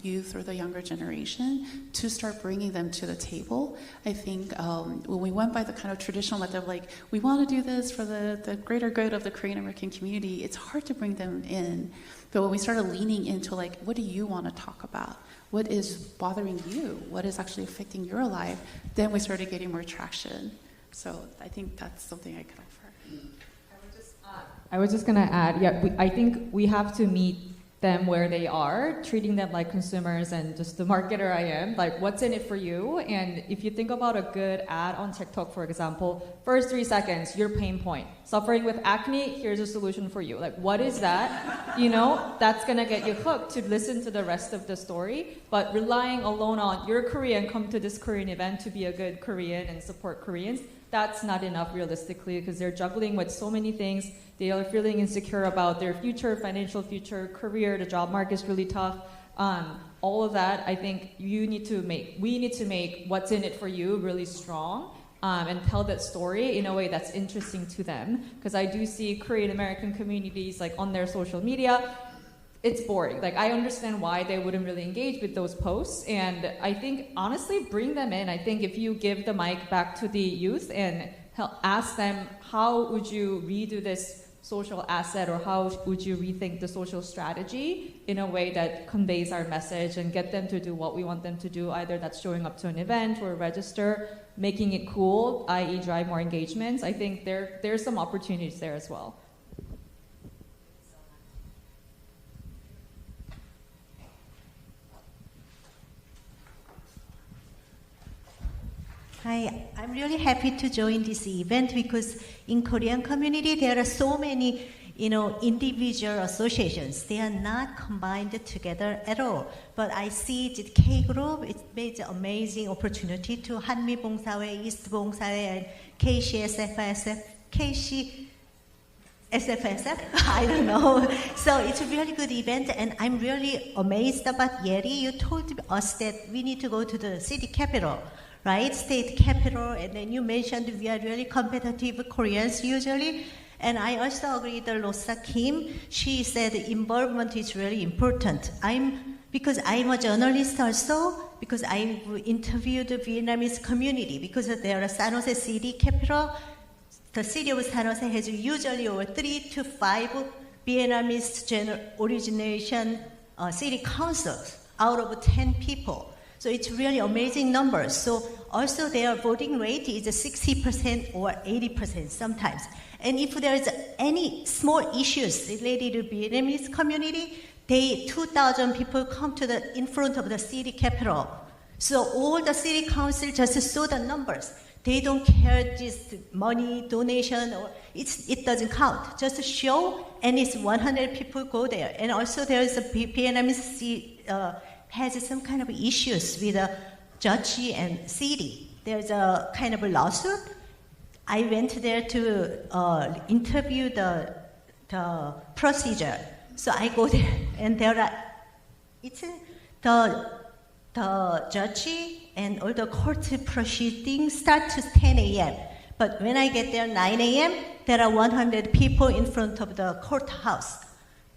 Speaker 4: youth or the younger generation, to start bringing them to the table. I think when we went by the kind of traditional method of like, we want to do this for the greater good of the Korean American community, it's hard to bring them in. But when we started leaning into like, what do you want to talk about? What is bothering you? What is actually affecting your life? Then we started getting more traction. So I think that's something I could offer.
Speaker 5: I was just going to add, I think we have to meet them where they are, treating them like consumers, and just the marketer I am, like what's in it for you. And if you think about a good ad on TikTok, for example, first 3 seconds, your pain point. Suffering with acne, here's a solution for you. Like, what is that? That's gonna get you hooked to listen to the rest of the story. But relying alone on you're Korean, come to this Korean event to be a good Korean and support Koreans, that's not enough realistically, because they're juggling with so many things. They are feeling insecure about their future, financial future, career, the job market is really tough. All of that, I think we need to make what's in it for you really strong. and tell that story in a way that's interesting to them. Because I do see Korean American communities like on their social media, it's boring. Like I understand why they wouldn't really engage with those posts, and I think honestly bring them in. I think if you give the mic back to the youth and ask them how would you redo this social asset, or how would you rethink the social strategy in a way that conveys our message and get them to do what we want them to do, either that's showing up to an event or register, making it cool, i.e. drive more engagements. I think there's some opportunities there as well.
Speaker 8: Hi, I'm really happy to join this event because in Korean community there are so many, individual associations. They are not combined together at all. But I see the K group. It made an amazing opportunity to 한미 봉사회, East 봉사회, and KACF-SF, KACF-SF. I don't know. So it's a really good event, and I'm really amazed about Yeri. You told us that we need to go to the city capital. Right, state capital, and then you mentioned we are really competitive Koreans usually, and I also agree with Rosa Kim. She said involvement is really important. Because I'm a journalist also, because I interviewed the Vietnamese community, because there are San Jose city capital. The city of San Jose has usually over 3 to 5 Vietnamese origination city councils out of 10 people. So it's really amazing numbers. So also their voting rate is 60% or 80% sometimes. And if there is any small issues related to Vietnamese community, 2,000 people come in front of the city capital. So all the city council just saw the numbers. They don't care just money, donation, or it doesn't count. Just show, and it's 100 people go there. And also there is a Vietnamese has some kind of issues with the judge and city. There's a kind of a lawsuit. I went there to interview the procedure. So I go there, and the judge and all the court proceedings start to 10 a.m. But when I get there 9 a.m., there are 100 people in front of the courthouse.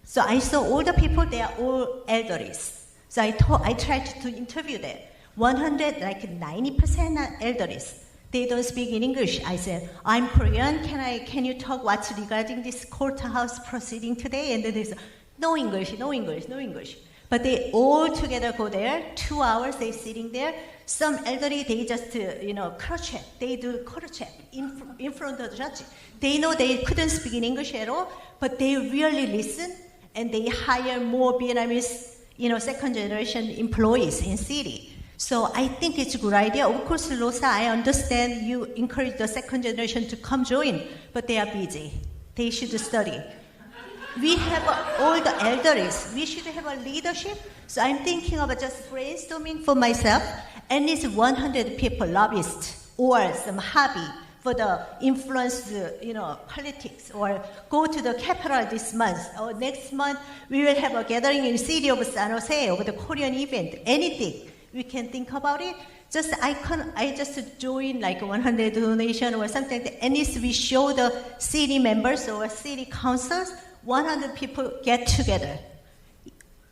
Speaker 8: So I saw all the people, they are all elderlies. So I tried to interview them. 100, like 90% are elderlies. They don't speak in English. I said, I'm Korean. Can you talk what's regarding this courthouse proceeding today? And then they said, no English. But they all together go there. 2 hours they sitting there. Some elderly, they just cross-check. They do cross-check in front of the judge. They know they couldn't speak in English at all, but they really listen, and they hire more Vietnamese second generation employees in city. So I think it's a good idea. Of course, Rosa, I understand you encourage the second generation to come join, but they are busy. They should study. We have all the elderlies. We should have a leadership. So I'm thinking about just brainstorming for myself, and it's 100 people, lobbyists, or some hobby for the influence, politics, or go to the capital this month, or next month we will have a gathering in the city of San Jose over the Korean event. Anything we can think about it. I just join like 100 donation or something, and if we show the city members or city councils, 100 people get together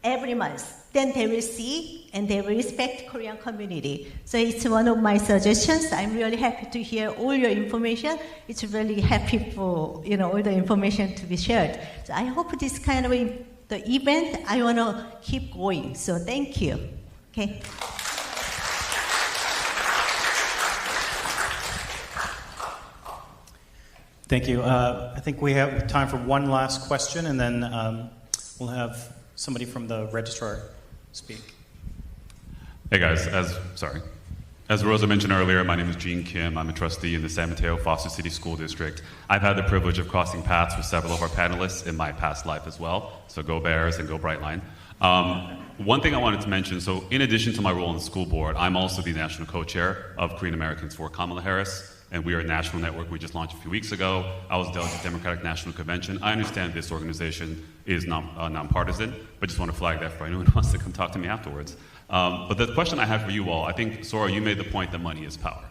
Speaker 8: every month. Then they will see and they will respect Korean community. So it's one of my suggestions. I'm really happy to hear all your information. It's really happy for all the information to be shared. So I hope this kind of the event, I want to keep going. So thank you. Okay.
Speaker 3: Thank you. I think we have time for one last question, and then we'll have somebody from the registrar speak.
Speaker 9: Hey guys, as Rosa mentioned earlier, my name is Gene Kim. I'm a trustee in the San Mateo Foster City School District. I've had the privilege of crossing paths with several of our panelists in my past life as well. So go Bears and go Brightline. One thing I wanted to mention, so in addition to my role on the school board, I'm also the national co-chair of Korean Americans for Kamala Harris, and we are a national network we just launched a few weeks ago. I was delegate at the Democratic National Convention. I understand this organization is nonpartisan, but just want to flag that for anyone who wants to come talk to me afterwards. But the question I have for you all, I think, Sora, you made the point that money is power.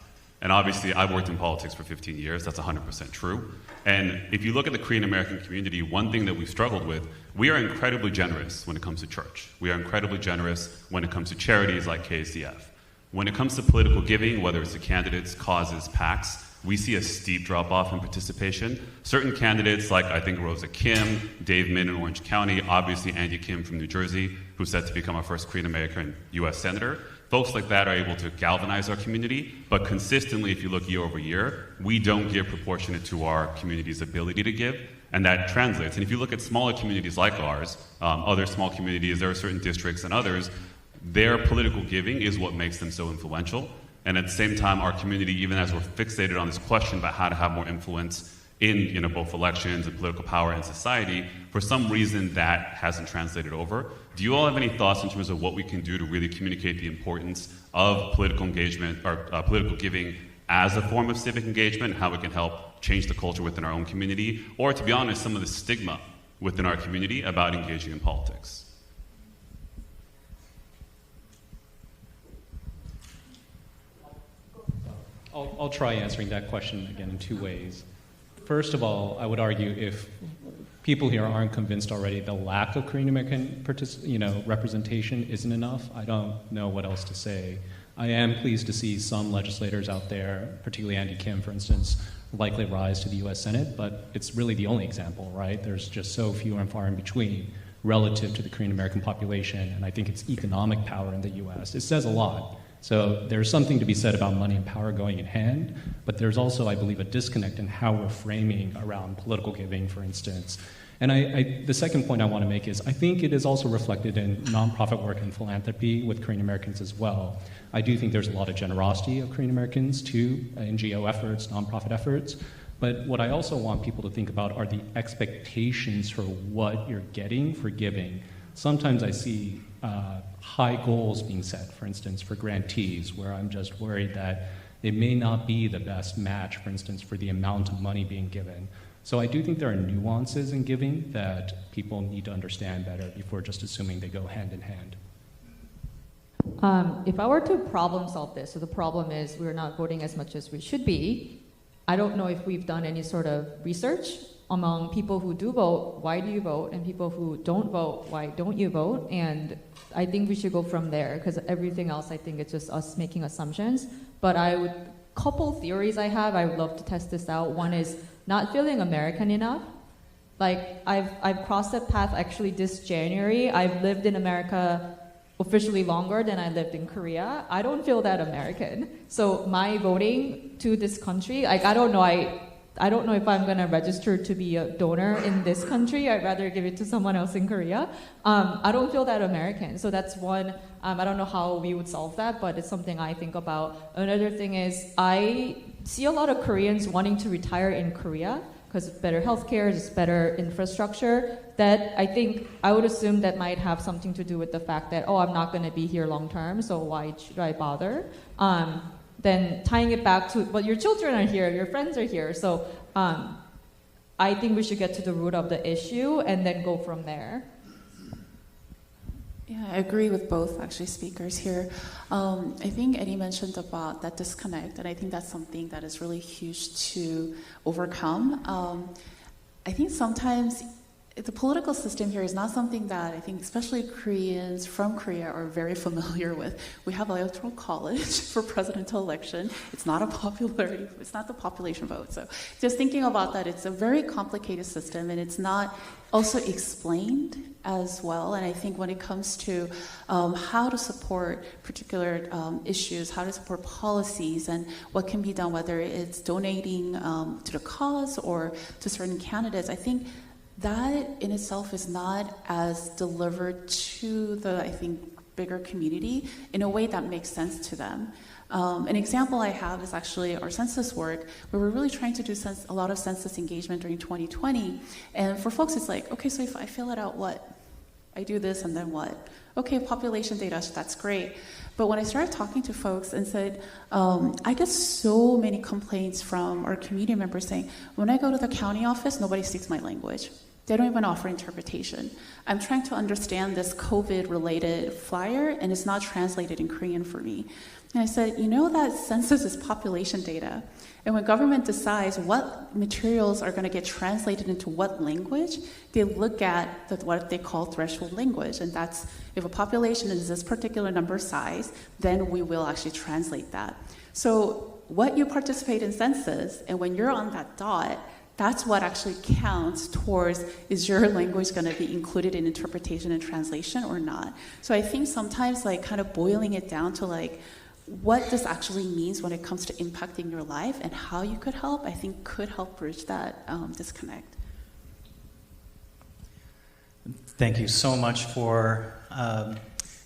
Speaker 9: And obviously, I've worked in politics for 15 years. That's 100% true. And if you look at the Korean American community, one thing that we've struggled with, we are incredibly generous when it comes to church. We are incredibly generous when it comes to charities like KACF. When it comes to political giving, whether it's to candidates, causes, PACs, we see a steep drop-off in participation. Certain candidates, like I think Rosa Kim, Dave Min in Orange County, obviously Andy Kim from New Jersey, who's set to become our first Korean American U.S. Senator, folks like that are able to galvanize our community, but consistently, if you look year over year, we don't give proportionate to our community's ability to give, and that translates. And if you look at smaller communities like ours, other small communities, there are certain districts and others, their political giving is what makes them so influential. And at the same time, our community, even as we're fixated on this question about how to have more influence in both elections and political power and society, for some reason that hasn't translated over. Do you all have any thoughts in terms of what we can do to really communicate the importance of political engagement or political giving as a form of civic engagement, and how it can help change the culture within our own community, or to be honest, some of the stigma within our community about engaging in politics?
Speaker 6: I'll try answering that question again in two ways. First of all, I would argue if people here aren't convinced already the lack of Korean American representation isn't enough, I don't know what else to say. I am pleased to see some legislators out there, particularly Andy Kim, for instance, likely rise to the U.S. Senate, but it's really the only example, right? There's just so few and far in between relative to the Korean American population, and I think its economic power in the U.S. It says a lot. So there's something to be said about money and power going in hand, but there's also, I believe, a disconnect in how we're framing around political giving, for instance. And the second point I want to make is I think it is also reflected in nonprofit work and philanthropy with Korean Americans as well. I do think there's a lot of generosity of Korean Americans to NGO efforts, nonprofit efforts. But what I also want people to think about are the expectations for what you're getting for giving. Sometimes I see high goals being set, for instance, for grantees, where I'm just worried that it may not be the best match, for instance, for the amount of money being given. So I do think there are nuances in giving that people need to understand better before just assuming they go hand in hand.
Speaker 5: If I were to problem solve this, so the problem is we're not voting as much as we should be, I don't know if we've done any sort of research among people who do vote, why do you vote, and people who don't vote, why don't you vote? And I think we should go from there, because everything else, I think it's just us making assumptions. But couple theories I have, I would love to test this out. One is not feeling American enough. Like, I've crossed that path actually this January. I've lived in America officially longer than I lived in Korea. I don't feel that American. So my voting to this country, like, I don't know if I'm going to register to be a donor in this country. I'd rather give it to someone else in Korea. I don't feel that American. So that's one. I don't know how we would solve that, but it's something I think about. Another thing is I see a lot of Koreans wanting to retire in Korea because it's better healthcare, it's better infrastructure. That I think I would assume that might have something to do with the fact that, I'm not going to be here long term, so why should I bother? Then tying it back to, well, your children are here, your friends are here. So I think we should get to the root of the issue and then go from there.
Speaker 4: Yeah, I agree with both actually speakers here. I think Eddie mentioned about that disconnect, and I think that's something that is really huge to overcome. I think sometimes the political system here is not something that I think especially Koreans from Korea are very familiar with. We have electoral college for presidential election. It's not it's not the population vote. So just thinking about that, it's a very complicated system, and it's not also explained as well. And I think when it comes to how to support particular issues, how to support policies, and what can be done, whether it's donating to the cause or to certain candidates, I think that in itself is not as delivered to the, I think, bigger community in a way that makes sense to them. An example I have is actually our census work, where we're really trying to do a lot of census engagement during 2020. And for folks, it's like, okay, so if I fill it out, what? I do this and then what? Okay, population data, that's great. But when I started talking to folks and said, I get so many complaints from our community members saying, when I go to the county office, nobody speaks my language. They don't even offer interpretation. I'm trying to understand this COVID-related flyer, and it's not translated in Korean for me. And I said, you know that census is population data. And when government decides what materials are going to get translated into what language, they look at what they call threshold language. And that's, if a population is this particular number size, then we will actually translate that. So what you participate in census, and when you're on that dot, that's what actually counts towards, is your language going to be included in interpretation and translation or not? So I think sometimes like kind of boiling it down to like, what this actually means when it comes to impacting your life and how you could help, I think could help bridge that disconnect.
Speaker 3: Thank you so much for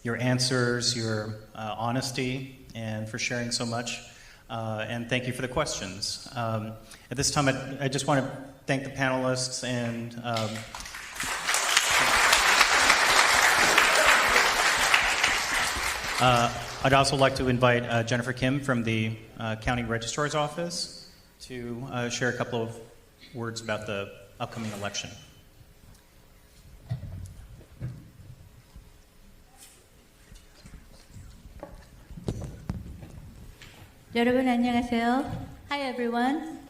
Speaker 3: your answers, your honesty, and for sharing so much. And thank you for the questions. At this time, I just want to thank the panelists and I'd also like to invite Jennifer Kim from the County Registrar's Office to share a couple of words about the upcoming election.
Speaker 10: 여러분 안녕하세요. Hi everyone.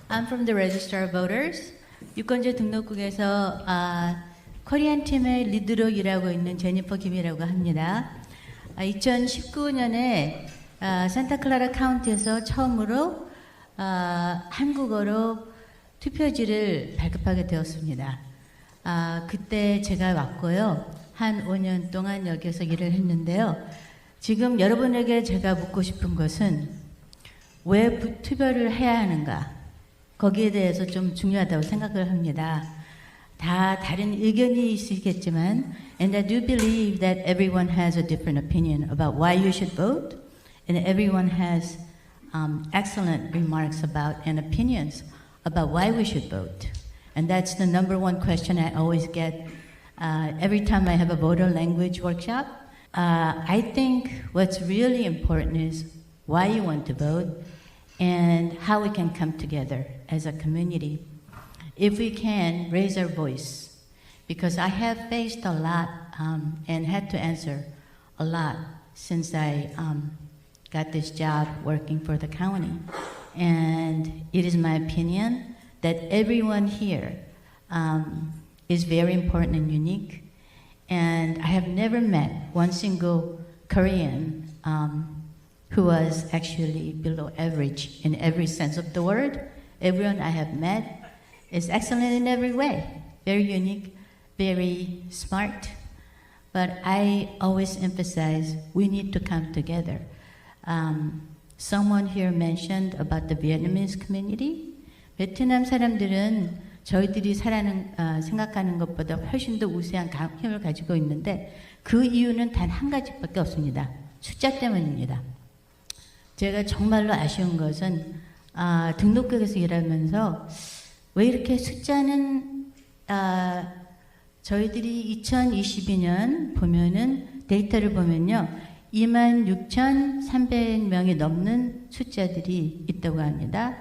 Speaker 10: I'm from the Register of Voters. 유권자 등록국에서 코리안 팀의 리드로 일하고 있는 제니퍼 김이라고 합니다. 2019년에 산타클라라 카운티에서 처음으로 한국어로 투표지를 발급하게 되었습니다. 그때 제가 왔고요. 한 5년 동안 여기서 일을 했는데요. 지금 여러분에게 제가 묻고 싶은 것은 왜 투표를 해야 하는가? 거기에 대해서 좀 중요하다고 생각을 합니다. 다 다른 의견이 있으시겠지만, and I do believe that everyone has a different opinion about why you should vote, and everyone has excellent remarks about and opinions about why we should vote. And that's the number one question I always get every time I have a voter language workshop. I think what's really important is why you want to vote and how we can come together as a community. If we can raise our voice, because I have faced a lot and had to answer a lot since I got this job working for the county. And it is my opinion that everyone here is very important and unique. And I have never met one single Korean who was actually below average in every sense of the word. Everyone I have met is excellent in every way, very unique, very smart. But I always emphasize we need to come together. Someone here mentioned about the Vietnamese community. 베트남 사람들은 저희들이 생각하는 것보다 훨씬 더 우세한 힘을 가지고 있는데 그 이유는 단 한 가지밖에 없습니다. 숫자 때문입니다. 제가 정말로 아쉬운 것은 등록국에서 일하면서 왜 이렇게 숫자는 저희들이 2022년 보면은 데이터를 보면요 26,300명이 넘는 숫자들이 있다고 합니다.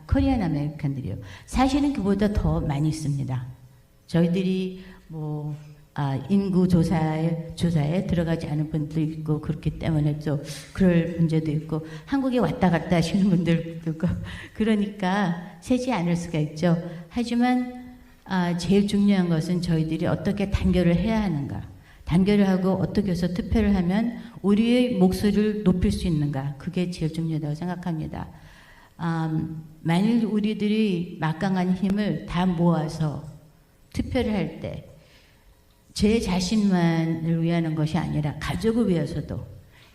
Speaker 10: 코리안 아메리칸들이요. 사실은 그보다 더 많이 있습니다. 저희들이 인구 조사에 들어가지 않은 분도 있고 그렇기 때문에 또 그럴 문제도 있고 한국에 왔다 갔다 하시는 분들도 있고 그러니까 세지 않을 수가 있죠. 하지만 제일 중요한 것은 저희들이 어떻게 단결을 해야 하는가. 단결을 하고 어떻게 해서 투표를 하면 우리의 목소리를 높일 수 있는가. 그게 제일 중요하다고 생각합니다. 만일 우리들이 막강한 힘을 다 모아서 투표를 할 때 제 자신만을 위하는 것이 아니라 가족을 위해서도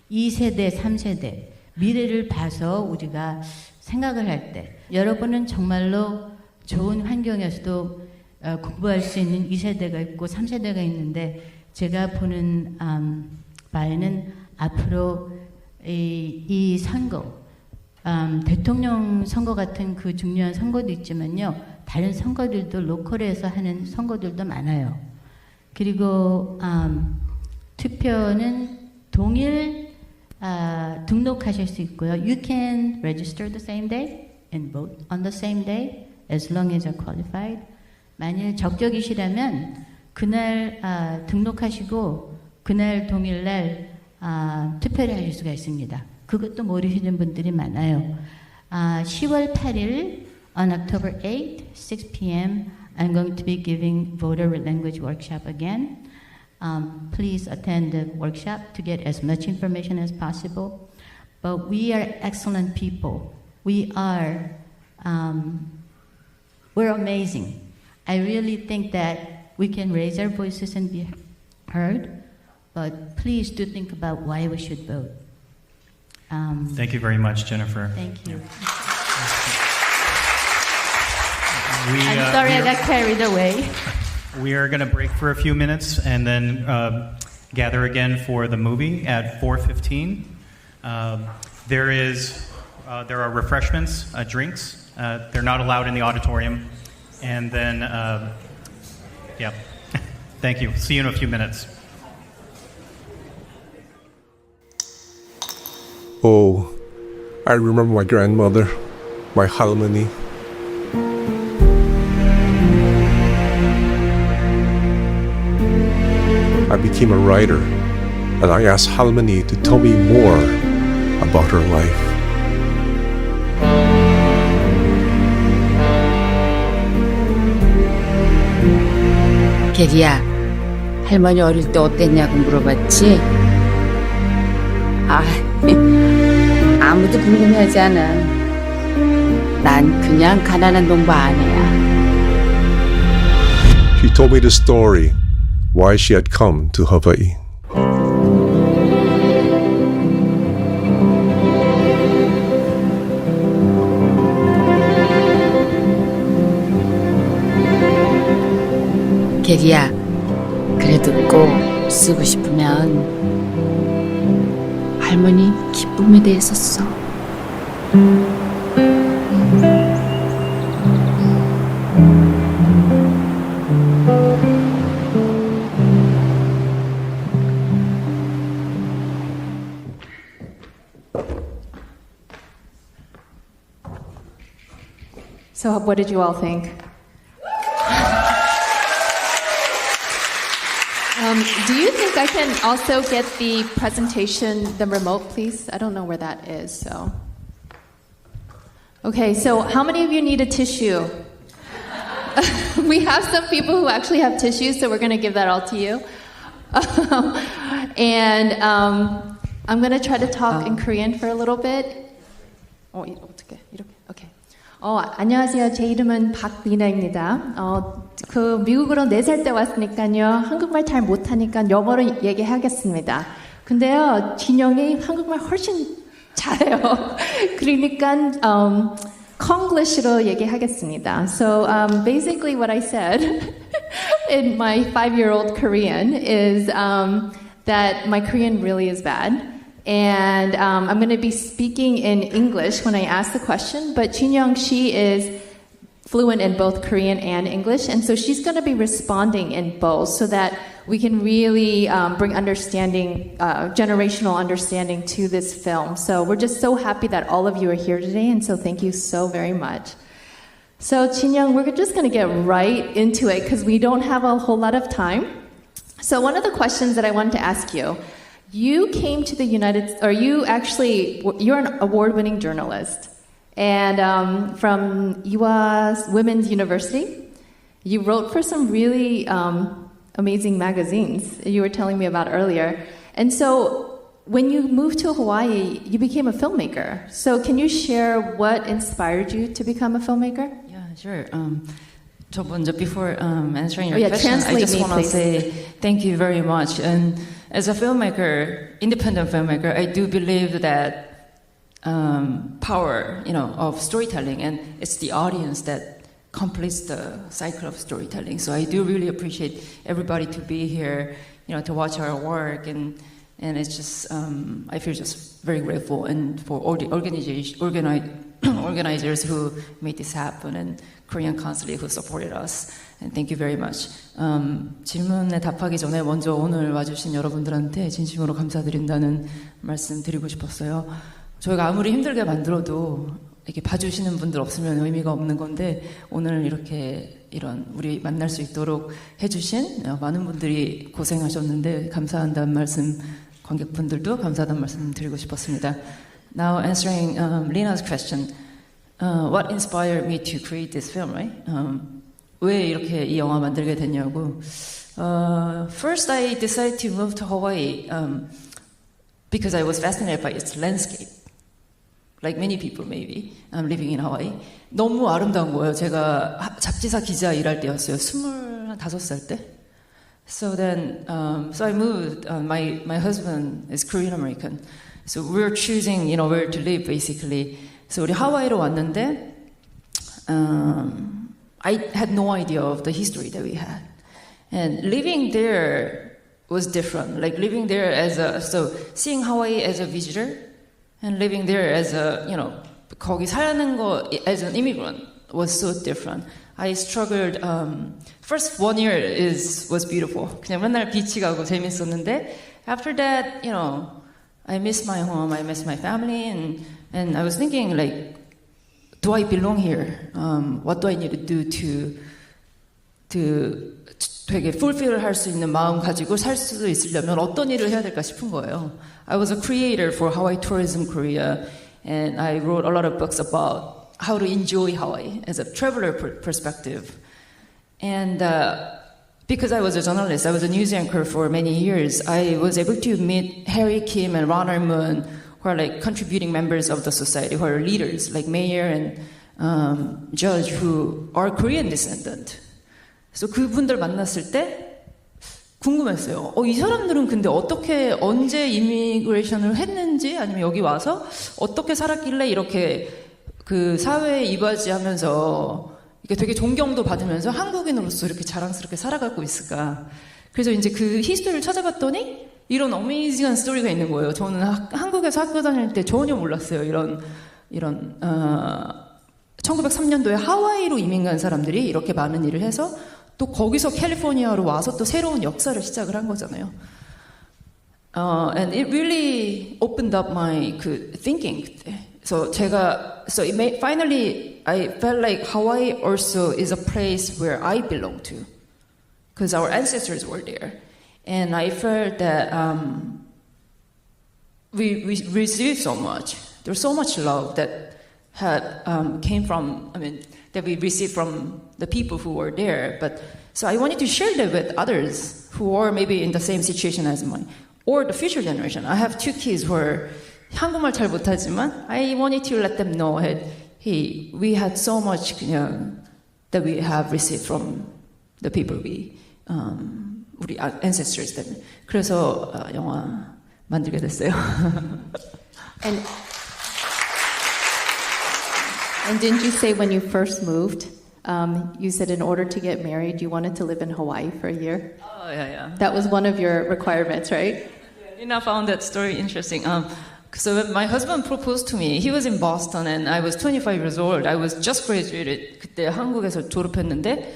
Speaker 10: 2세대, 3세대 미래를 봐서 우리가 생각을 할 때 여러분은 정말로 좋은 환경에서도 공부할 수 있는 2세대가 있고 3세대가 있는데 제가 보는 바에는 앞으로 이 선거 대통령 선거 같은 그 중요한 선거도 있지만요 다른 선거들도 로컬에서 하는 선거들도 많아요. 그리고 투표는 동일 등록하실 수 있고요. You can register the same day and vote on the same day as long as you're qualified. 만일 적격이시라면 그날 등록하시고 그날 동일날 투표를 하실 수가 있습니다. 그것도 모르시는 분들이 많아요. 10월 8일 on October 8, 6 p.m. I'm going to be giving voter language workshop again. Please attend the workshop to get as much information as possible. But we are excellent people. We are, we're amazing. I really think that we can raise our voices and be heard, but please do think about why we should vote.
Speaker 3: Thank you very much, Jennifer.
Speaker 10: Thank you.
Speaker 5: I'm sorry I got carried away.
Speaker 3: We are going to break for a few minutes and then gather again for the movie at 4:15. There are refreshments, drinks. They're not allowed in the auditorium. And then, yeah. Thank you. See you in a few minutes.
Speaker 11: Oh, I remember my grandmother, my 할머니. I became a writer, and I asked 할머니 to tell me more about her life.
Speaker 12: 게리야, 할머니 어릴 때 어땠냐고 물어봤지? 아무도 궁금해하지 않아. 난 그냥 가난한 농부 아내야.
Speaker 11: She told me the story, why she had come to Hawaii.
Speaker 12: 게리야, 그래도 꼭 쓰고 싶으면 할머니 기쁨에 대해서 써.
Speaker 13: So what did you all think? Do you think I can also get the presentation, the remote, please? I don't know where that is, so. Okay, so how many of you need a tissue? We have some people who actually have tissues, so we're going to give that all to you. And I'm going to try to talk in Korean for a little bit. 어떻게 이렇게? Okay. 안녕하세요. 제 이름은 박리나입니다. 미국으로 4살 때 왔으니까요. 한국말 잘 못하니까 영어로 얘기하겠습니다. 근데요, 진영이 한국말 훨씬 잘해요. 그러니까 Konglish로 얘기하겠습니다. So basically what I said in my 5-year-old Korean is that my Korean really is bad. And I'm going to be speaking in English when I ask the question, but Jinyoung, she is fluent in both Korean and English, and so she's going to be responding in both so that we can really bring understanding, generational understanding to this film. So we're just so happy that all of you are here today, and so thank you so very much. So Jinyoung, we're just going to get right into it because we don't have a whole lot of time. So one of the questions that I wanted to ask you, you came to the you're an award-winning journalist. And from Ewha Women's University, you wrote for some really amazing magazines you were telling me about earlier. And so when you moved to Hawaii, you became a filmmaker. So can you share what inspired you to become a filmmaker?
Speaker 14: Yeah, sure. 저 먼저 before answering your question, I just want to say thank you very much. And as a filmmaker, independent filmmaker, I do believe that power, of storytelling, and it's the audience that completes the cycle of storytelling. So I do really appreciate everybody to be here, to watch our work, and it's just I feel just very grateful, and for all the organizers who made this happen, and Korean consulate who supported us. And thank you very much. 질문에 답하기 전에 먼저 오늘 와주신 여러분들한테 진심으로 감사드린다는 말씀 드리고 싶었어요. 저희가 아무리 힘들게 만들어도 이렇게 봐주시는 분들 없으면 의미가 없는 건데 오늘 이렇게 이런 우리 만날 수 있도록 해주신 많은 분들이 고생하셨는데 감사한다는 말씀, 관객분들도 감사하다는 말씀 드리고 싶었습니다. Now answering Lina's question, what inspired me to create this film, right? 왜 이렇게 이 영화 만들게 됐냐고. First I decided to move to Hawaii because I was fascinated by its landscape. Like many people maybe, living in Hawaii. 너무 아름다운 거예요. 제가 잡지사 기자 일할 때였어요. 25살 때. So then, so I moved. My husband is Korean American. So we're choosing, where to live basically. So 우리 하와이로 왔는데, I had no idea of the history that we had. And living there was different. Like living there so seeing Hawaii as a visitor, and living there as a, 거기 사는 거 as an immigrant was so different. I struggled. First 1 year was beautiful. 그냥 맨날 비치 가고 재밌었는데, after that, I miss my home, I miss my family, and I was thinking like, do I belong here? What do I need to do to 되게 fulfill 할 수 있는 마음 가지고 살 수 있으려면 어떤 일을 해야 될까 싶은 거예요. I was a creator for Hawaii Tourism Korea, and I wrote a lot of books about how to enjoy Hawaii as a traveler perspective. And because I was a journalist, I was a news anchor for many years, I was able to meet Harry Kim and Ronald Moon, who are like contributing members of the society, who are leaders, like mayor and judge, who are Korean descendant. 그래서 그분들 만났을 때 궁금했어요. 이 사람들은 근데 어떻게 언제 이미그레이션을 했는지 아니면 여기 와서 어떻게 살았길래 이렇게 그 사회에 이바지하면서 이게 되게 존경도 받으면서 한국인으로서 이렇게 자랑스럽게 살아가고 있을까. 그래서 이제 그 히스토리를 찾아봤더니 이런 어메이징한 스토리가 있는 거예요. 저는 한국에서 학교 다닐 때 전혀 몰랐어요. 이런 1903년도에 하와이로 이민 간 사람들이 이렇게 많은 일을 해서 또 거기서 캘리포니아로 와서 또 새로운 역사를 시작을 한 거잖아요. And it really opened up my thinking. So finally I felt like Hawaii also is a place where I belong to, because our ancestors were there, and I felt that we received so much. There's so much love that had came from, that we received from the people who were there. But so I wanted to share that with others who are maybe in the same situation as mine, or the future generation. I have 2 kids who are 한국말 잘 못하지만 I wanted to let them know that hey, we had so much that we have received from the people 우리 ancestors 때문에. 그래서 영화 만들게 됐어요.
Speaker 13: And didn't you say when you first moved, you said in order to get married, you wanted to live in Hawaii for a year?
Speaker 14: Oh, yeah.
Speaker 13: That was one of your requirements, right?
Speaker 14: I found that story interesting. So when my husband proposed to me, he was in Boston and I was 25 years old. I was just graduated. 그때 한국에서 졸업했는데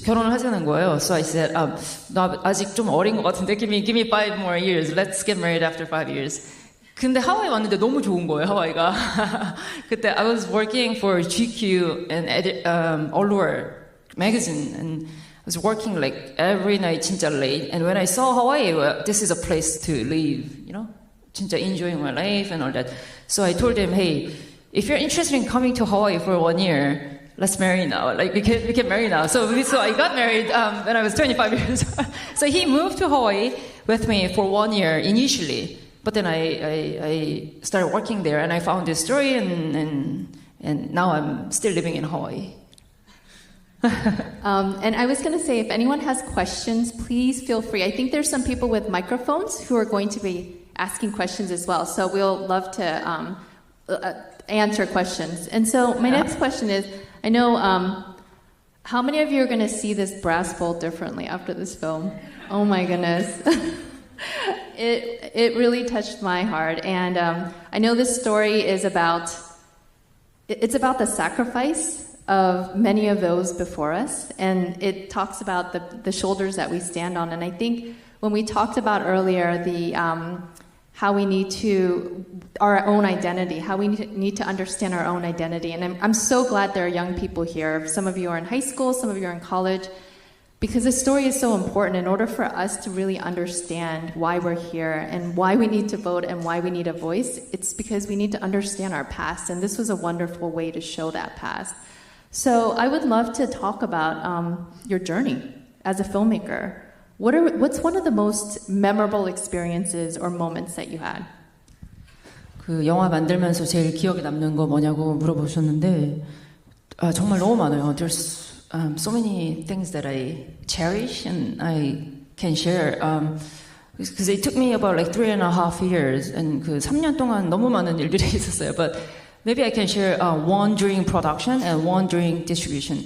Speaker 14: 결혼을 하자는 거예요. So I said, 나 아직 좀 어린 것 같은데 give me 5 more years. Let's get married after 5 years. 근데 하와이 왔는데 너무 좋은 거예요, 하와이가. 그때 I was working for GQ and Allure magazine, and I was working like every night 진짜 late. And when I saw Hawaii, well, this is a place to live, 진짜 enjoying my life and all that. So I told him, hey, if you're interested in coming to Hawaii for 1 year, let's marry now. Like we can marry now. So I got married when I was 25 years old. So he moved to Hawaii with me for 1 year initially. But then I started working there, and I found this story, and now I'm still living in Hawaii.
Speaker 13: And I was going to say, if anyone has questions, please feel free. I think there's some people with microphones who are going to be asking questions as well. So we'll love to answer questions. And so my next question is, I know how many of you are going to see this brass bowl differently after this film? Oh my goodness. It really touched my heart, and I know this story is about the sacrifice of many of those before us, and it talks about the shoulders that we stand on. And I think when we talked about earlier how we need to, our own identity, how we need to understand our own identity. And I'm so glad there are young people here. Some of you are in high school, some of you are in college, because this story is so important in order for us to really understand why we're here and why we need to vote and why we need a voice. It's because we need to understand our past, and this was a wonderful way to show that past. So I would love to talk about your journey as a filmmaker. What's one of the most memorable experiences or moments that you had?
Speaker 14: 그 영화 만들면서 제일 기억에 남는 거 뭐냐고 물어보셨는데 정말 너무 많아요. There's so many things that I cherish and I can share. Because it took me about like 3.5 years, and 그 3년 동안 너무 많은 일들이 있었어요. But maybe I can share one during production and one during distribution.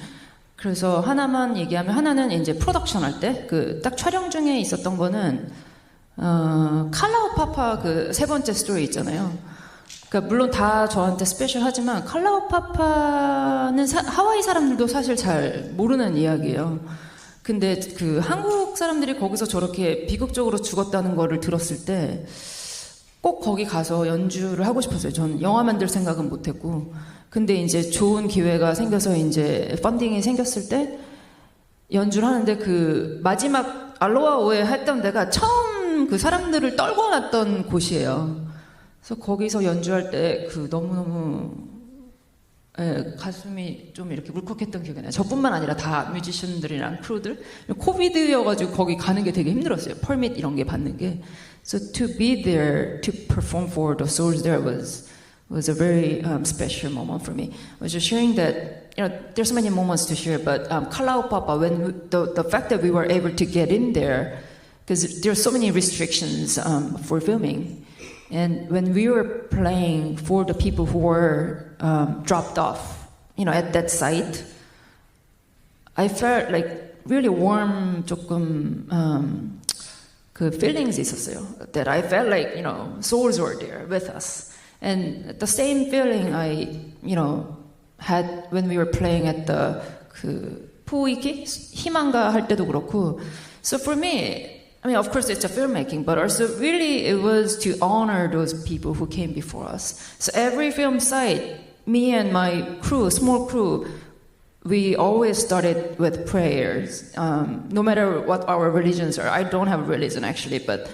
Speaker 14: 그래서 하나만 얘기하면 하나는 이제 프로덕션 할 때 그 딱 촬영 중에 있었던 거는 칼라우 파파 그 세 번째 스토리 있잖아요. 그러니까 물론 다 저한테 스페셜하지만 칼라우 파파는 하와이 사람들도 사실 잘 모르는 이야기예요. 근데 그 한국 사람들이 거기서 저렇게 비극적으로 죽었다는 거를 들었을 때 꼭 거기 가서 연주를 하고 싶었어요. 전 영화 만들 생각은 못했고. 근데 이제 좋은 기회가 생겨서 이제 펀딩이 생겼을 때 연주를 하는데 그 마지막 알로하 오에 했던 데가 처음 그 사람들을 떨고 났던 곳이에요. 그래서 거기서 연주할 때 그 너무너무 가슴이 좀 이렇게 울컥했던 기억이 나요. 저뿐만 아니라 다 뮤지션들이랑 크루들. 코비드여가지고 거기 가는 게 되게 힘들었어요. 펄밋 이런 게 받는 게. So to be there, to perform for the souls there was a very special moment for me. I was just sharing that, you know, there's so many moments to share, but Kalau Papa, when the fact that we were able to get in there, because there are so many restrictions for filming, and when we were playing for the people who were dropped off, you know, at that site, I felt like really warm 조금 그 feelings 있었어요. That I felt like, you know, souls were there with us. And the same feeling I, you know, had when we were playing at the 그 포이키 희망가 할 때도 그렇고. So for me, I mean, of course it's a filmmaking, but also really it was to honor those people who came before us. So every film site, me and my crew, small crew, we always started with prayers, no matter what our religions are. I don't have a religion actually, but,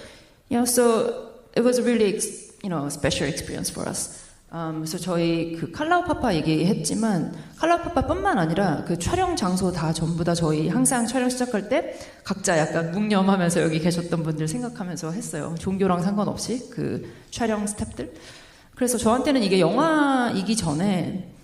Speaker 14: you know, so it was a really, you know, special experience for us. 그래서 저희 그 칼라우 파파 얘기했지만 칼라우 파파뿐만 아니라 그 촬영 장소 다 전부 다 저희 항상 촬영 시작할 때 각자 약간 묵념하면서 여기 계셨던 분들 생각하면서 했어요. 종교랑 상관없이 그 촬영 스태프들. 그래서 저한테는 이게 영화이기 전에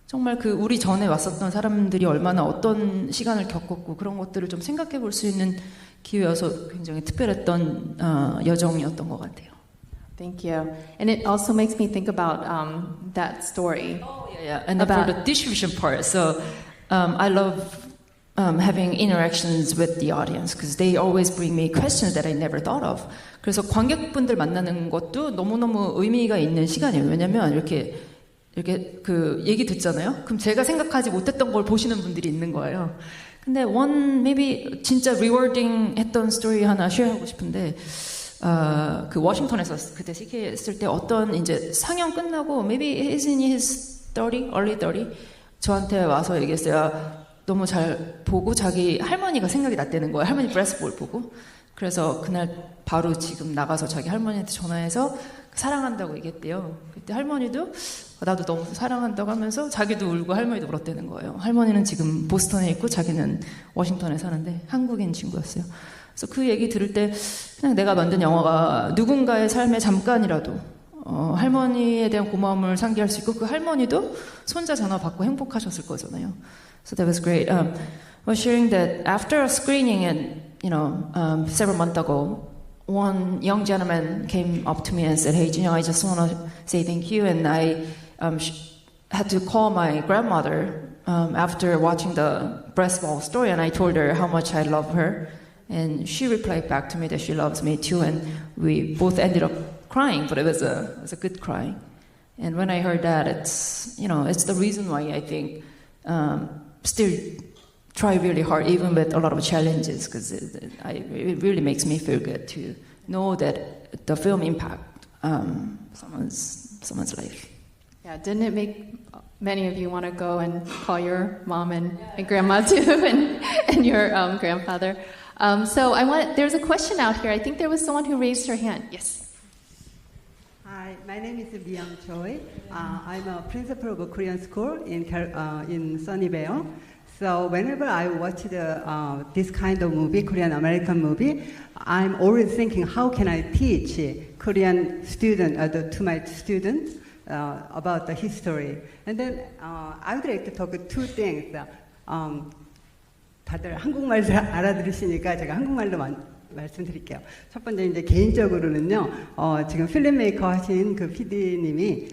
Speaker 14: 정말 그 우리 전에 왔었던 사람들이 얼마나 어떤 시간을 겪었고 그런 것들을 좀 생각해 볼 수 있는 기회여서 굉장히 특별했던 여정이었던 것 같아요.
Speaker 13: Thank you. And it also makes me think about that story.
Speaker 14: Oh, yeah. And about for the distribution part, so I love having interactions with the audience because they always bring me questions that I never thought of. 그래서 관객분들 만나는 것도 너무너무 의미가 있는 시간이에요. 왜냐면 이렇게 그 얘기 듣잖아요. 그럼 제가 생각하지 못했던 걸 보시는 분들이 있는 거예요. 근데 maybe 진짜 rewarding 했던 스토리 하나 쉐어하고 싶은데 그 워싱턴에서 그때 CK 했을 때 어떤 이제 상영 끝나고 maybe he's in his 30, early 30 저한테 와서 얘기했어요. 너무 잘 보고 자기 할머니가 생각이 났다는 거예요. 할머니 브레스볼 보고. 그래서 그날 바로 지금 나가서 자기 할머니한테 전화해서 사랑한다고 얘기했대요. 그때 할머니도 나도 너무 사랑한다고 하면서 자기도 울고 할머니도 울었다는 거예요. 할머니는 지금 보스턴에 있고 자기는 워싱턴에 사는데 한국인 친구였어요. 그래서 그 얘기 들을 때 그냥 내가 만든 영화가 누군가의 삶에 잠깐이라도 할머니에 대한 고마움을 상기할 수 있고 그 할머니도 손자 전화 받고 행복하셨을 거잖아요. So that was great. I was sharing that after a screening and several months ago, one young gentleman came up to me and said, "Hey, Jinyoung, I just want to say thank you." And I had to call my grandmother after watching the breastball story, and I told her how much I love her. And she replied back to me that she loves me too, and we both ended up crying, but it was a good cry. And when I heard that, it's the reason why I think still try really hard, even with a lot of challenges, because it really makes me feel good to know that the film impact someone's life.
Speaker 13: Yeah, didn't it make many of you want to go and call your mom and grandma too, and your grandfather? So there's a question out here. I think there was someone who raised her hand. Yes.
Speaker 15: Hi, my name is Myung Choi. I'm a principal of a Korean school in Sunnyvale. So whenever I watch this kind of movie, Korean American movie, I'm always thinking, how can I teach Korean to my students about the history? And then I would like to talk about two things. 다들 한국말 알아들으시니까 제가 한국말로 말씀드릴게요. 첫 번째 이제 개인적으로는요, 지금 필름메이커 하신 그 PD님이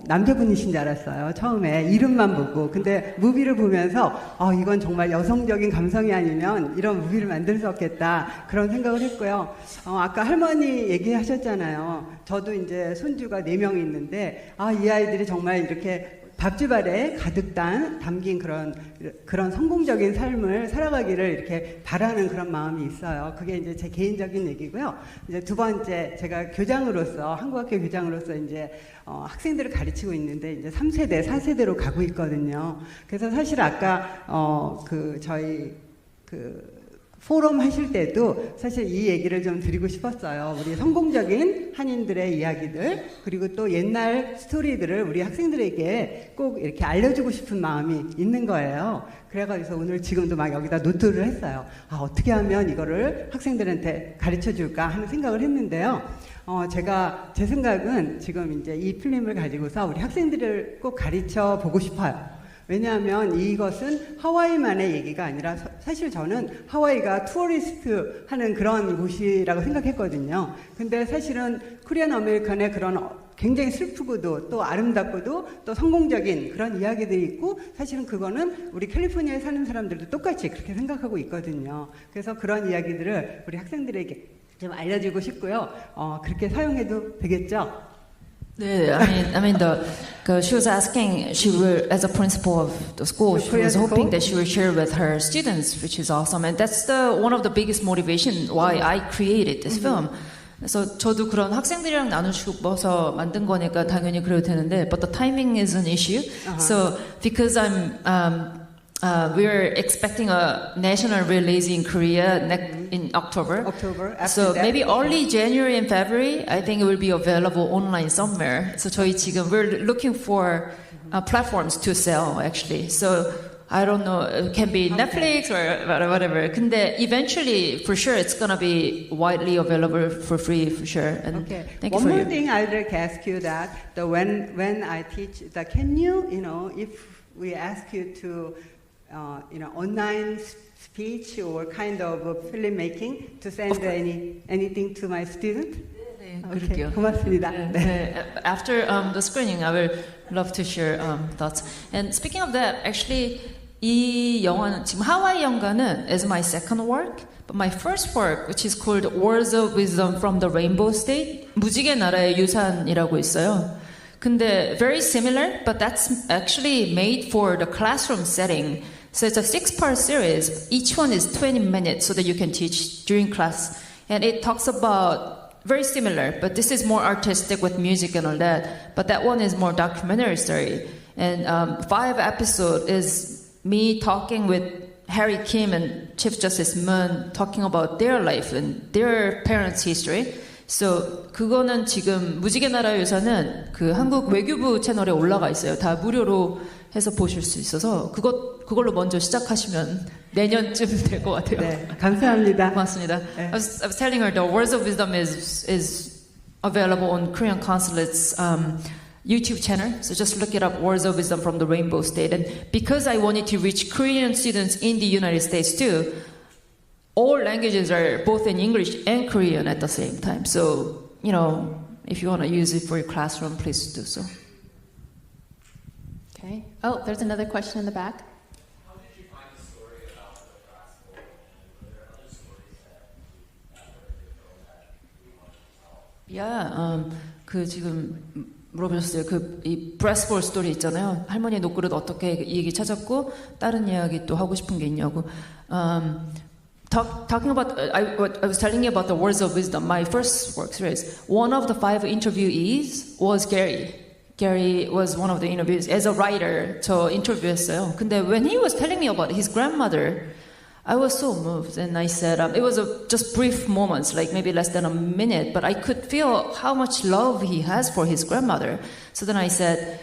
Speaker 15: 남자분이신 줄 알았어요. 처음에 이름만 보고. 근데 무비를 보면서 이건 정말 여성적인 감성이 아니면 이런 무비를 만들 수 없겠다. 그런 생각을 했고요. 아까 할머니 얘기하셨잖아요. 저도 이제 손주가 4명이 있는데 이 아이들이 정말 이렇게 밥주발에 가득 담긴 그런 성공적인 삶을 살아가기를 이렇게 바라는 그런 마음이 있어요. 그게 이제 제 개인적인 얘기고요. 이제 두 번째, 제가 교장으로서, 한국학교 교장으로서 이제 학생들을 가르치고 있는데 이제 3세대, 4세대로 가고 있거든요. 그래서 사실 아까 저희 포럼 하실 때도 사실 이 얘기를 좀 드리고 싶었어요. 우리 성공적인 한인들의 이야기들, 그리고 또 옛날 스토리들을 우리 학생들에게 꼭 이렇게 알려주고 싶은 마음이 있는 거예요. 그래가지고 오늘 지금도 막 여기다 노트를 했어요. 어떻게 하면 이거를 학생들한테 가르쳐 줄까 하는 생각을 했는데요. 제 생각은 지금 이제 이 필름을 가지고서 우리 학생들을 꼭 가르쳐 보고 싶어요. 왜냐하면 이것은 하와이만의 얘기가 아니라 사실 저는 하와이가 투어리스트 하는 그런 곳이라고 생각했거든요. 근데 사실은 코리안 아메리칸의 그런 굉장히 슬프고도 또 아름답고도 또 성공적인 그런 이야기들이 있고 사실은 그거는 우리 캘리포니아에 사는 사람들도 똑같이 그렇게 생각하고 있거든요. 그래서 그런 이야기들을 우리 학생들에게 좀 알려주고 싶고요. 그렇게 사용해도 되겠죠?
Speaker 14: I mean, she was asking, as a principal of the school, she was hoping that she would share with her students, which is awesome. And that's one of the biggest motivation why I created this film. 그래서 저도 그런 학생들이랑 나누고 싶어서 만든 거니까 당연히 그래도 되는데, but the timing is an issue. So because we're expecting a national release in Korea in October. So maybe early January and February, I think it will be available online somewhere. So we're looking for platforms to sell actually. So I don't know, it can be Netflix or whatever. 근데 eventually, for sure, it's gonna be widely available for free, for sure. And thank you for
Speaker 15: One more thing I'd like to ask you that when I teach, can you, if we ask you to online speech or kind of filmmaking to send anything to my student?
Speaker 14: 그럴게요.
Speaker 15: 고맙습니다.
Speaker 14: After the screening, I will love to share thoughts. And speaking of that, actually, 이 영화는 지금 하와이 연가는 is my second work, but my first work, which is called Words of Wisdom from the Rainbow State, 무지개 나라의 유산이라고 있어요. 근데 very similar, but that's actually made for the classroom setting. So it's a 6-part series. Each one is 20 minutes so that you can teach during class. And it talks about very similar, but this is more artistic with music and all that. But that one is more documentary story. And 5 episodes is me talking with Harry Kim and Chief Justice Moon talking about their life and their parents' history. So 그거는 지금 무지개 나라의 유산은 그 한국 외교부 채널에 올라가 있어요. 다 무료로 해서 보실 수 있어서 그걸로 먼저 시작하시면 내년쯤 될 것 같아요.
Speaker 15: 네, 감사합니다.
Speaker 14: 고맙습니다. I was telling her the Words of Wisdom is available on Korean Consulate's YouTube channel. So just look it up, Words of Wisdom from the Rainbow State. And because I wanted to reach Korean students in the United States too, all languages are both in English and Korean at the same time. So, if you want to use it for your classroom, please do so.
Speaker 13: Okay. Oh, there's another question in the back.
Speaker 16: How did you find the story about the classical, and were there other stories that were in the film that you wanted to tell?
Speaker 14: 그 지금 물어보셨어요. 이 브레스볼 스토리 있잖아요. 할머니 노그릇 어떻게 이 얘기 찾았고 다른 이야기 또 하고 싶은 게 있냐고. talking about, what I was telling you about the words of wisdom, my first work series, one of the 5 interviewees was Gary. Gary was one of the interviews. As a writer, 저 인터뷰했어요. 근데 when he was telling me about his grandmother, I was so moved, and I said, it was just brief moments, like maybe less than a minute, but I could feel how much love he has for his grandmother. So then I said,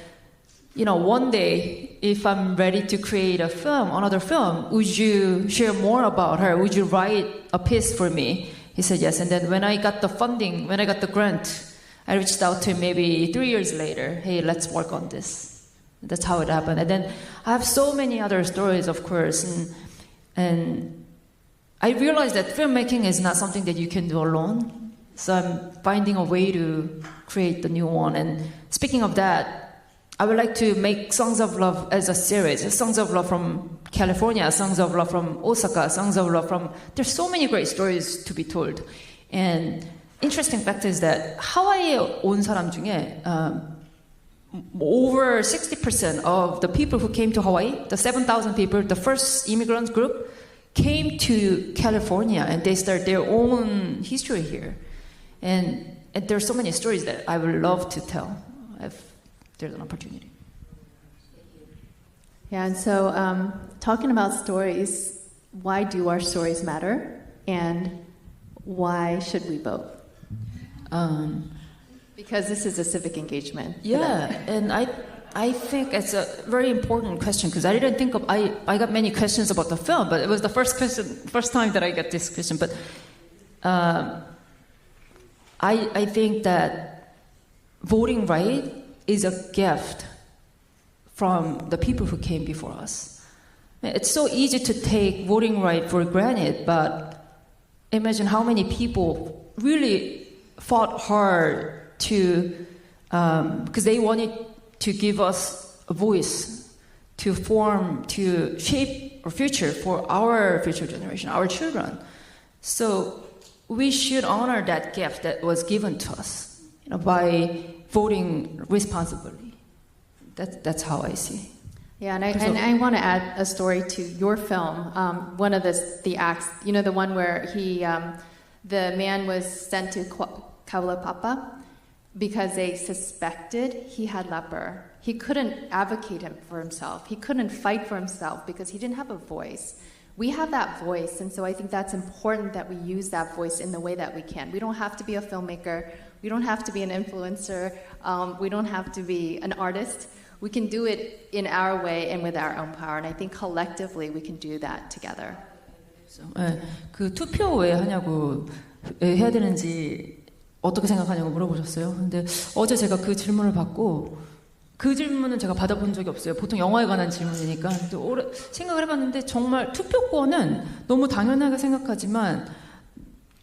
Speaker 14: one day, if I'm ready to create another film, would you share more about her? Would you write a piece for me? He said yes. And then when I got the funding, when I got the grant, I reached out to him maybe 3 years later. Hey, let's work on this. That's how it happened. And then I have so many other stories, of course. And I realized that filmmaking is not something that you can do alone. So I'm finding a way to create the new one. And speaking of that, I would like to make Songs of Love as a series. Songs of Love from California, Songs of Love from Osaka, Songs of Love from... There's so many great stories to be told. And interesting fact is that 하와이에 온 사람 중에 over 60% of the people who came to Hawaii, the 7,000 people, the first immigrant group, came to California and they started their own history here. And there's so many stories that I would love to tell if there's an opportunity.
Speaker 13: Yeah, and so talking about stories, why do our stories matter? And why should we vote? Because this is a civic engagement.
Speaker 14: Yeah, and I think it's a very important question because I didn't think of, I got many questions about the film, but it was the first time that I got this question. But I think that voting right is a gift from the people who came before us. It's so easy to take voting right for granted, but imagine how many people really fought hard to, because they wanted to give us a voice, to shape our future for our future generation, our children. So we should honor that gift that was given to us, by voting responsibly. That's how I see.
Speaker 13: Yeah, and I want to add a story to your film. One of the acts, the one where the man was sent to Kaulapapa because they suspected he had leper. He couldn't advocate for himself. He couldn't fight for himself because he didn't have a voice. We have that voice, and so I think that's important that we use that voice in the way that we can. We don't have to be a filmmaker. We don't have to be an influencer. We don't have to be an artist. We can do it in our way and with our own power, and I think collectively we can do that together.
Speaker 14: 그 투표 왜 하냐고 해야 되는지 어떻게 생각하냐고 물어보셨어요. 근데 어제 제가 그 질문을 받고 그 질문은 제가 받아본 적이 없어요. 보통 영화에 관한 질문이니까. 근데 오래 생각을 해봤는데 정말 투표권은 너무 당연하게 생각하지만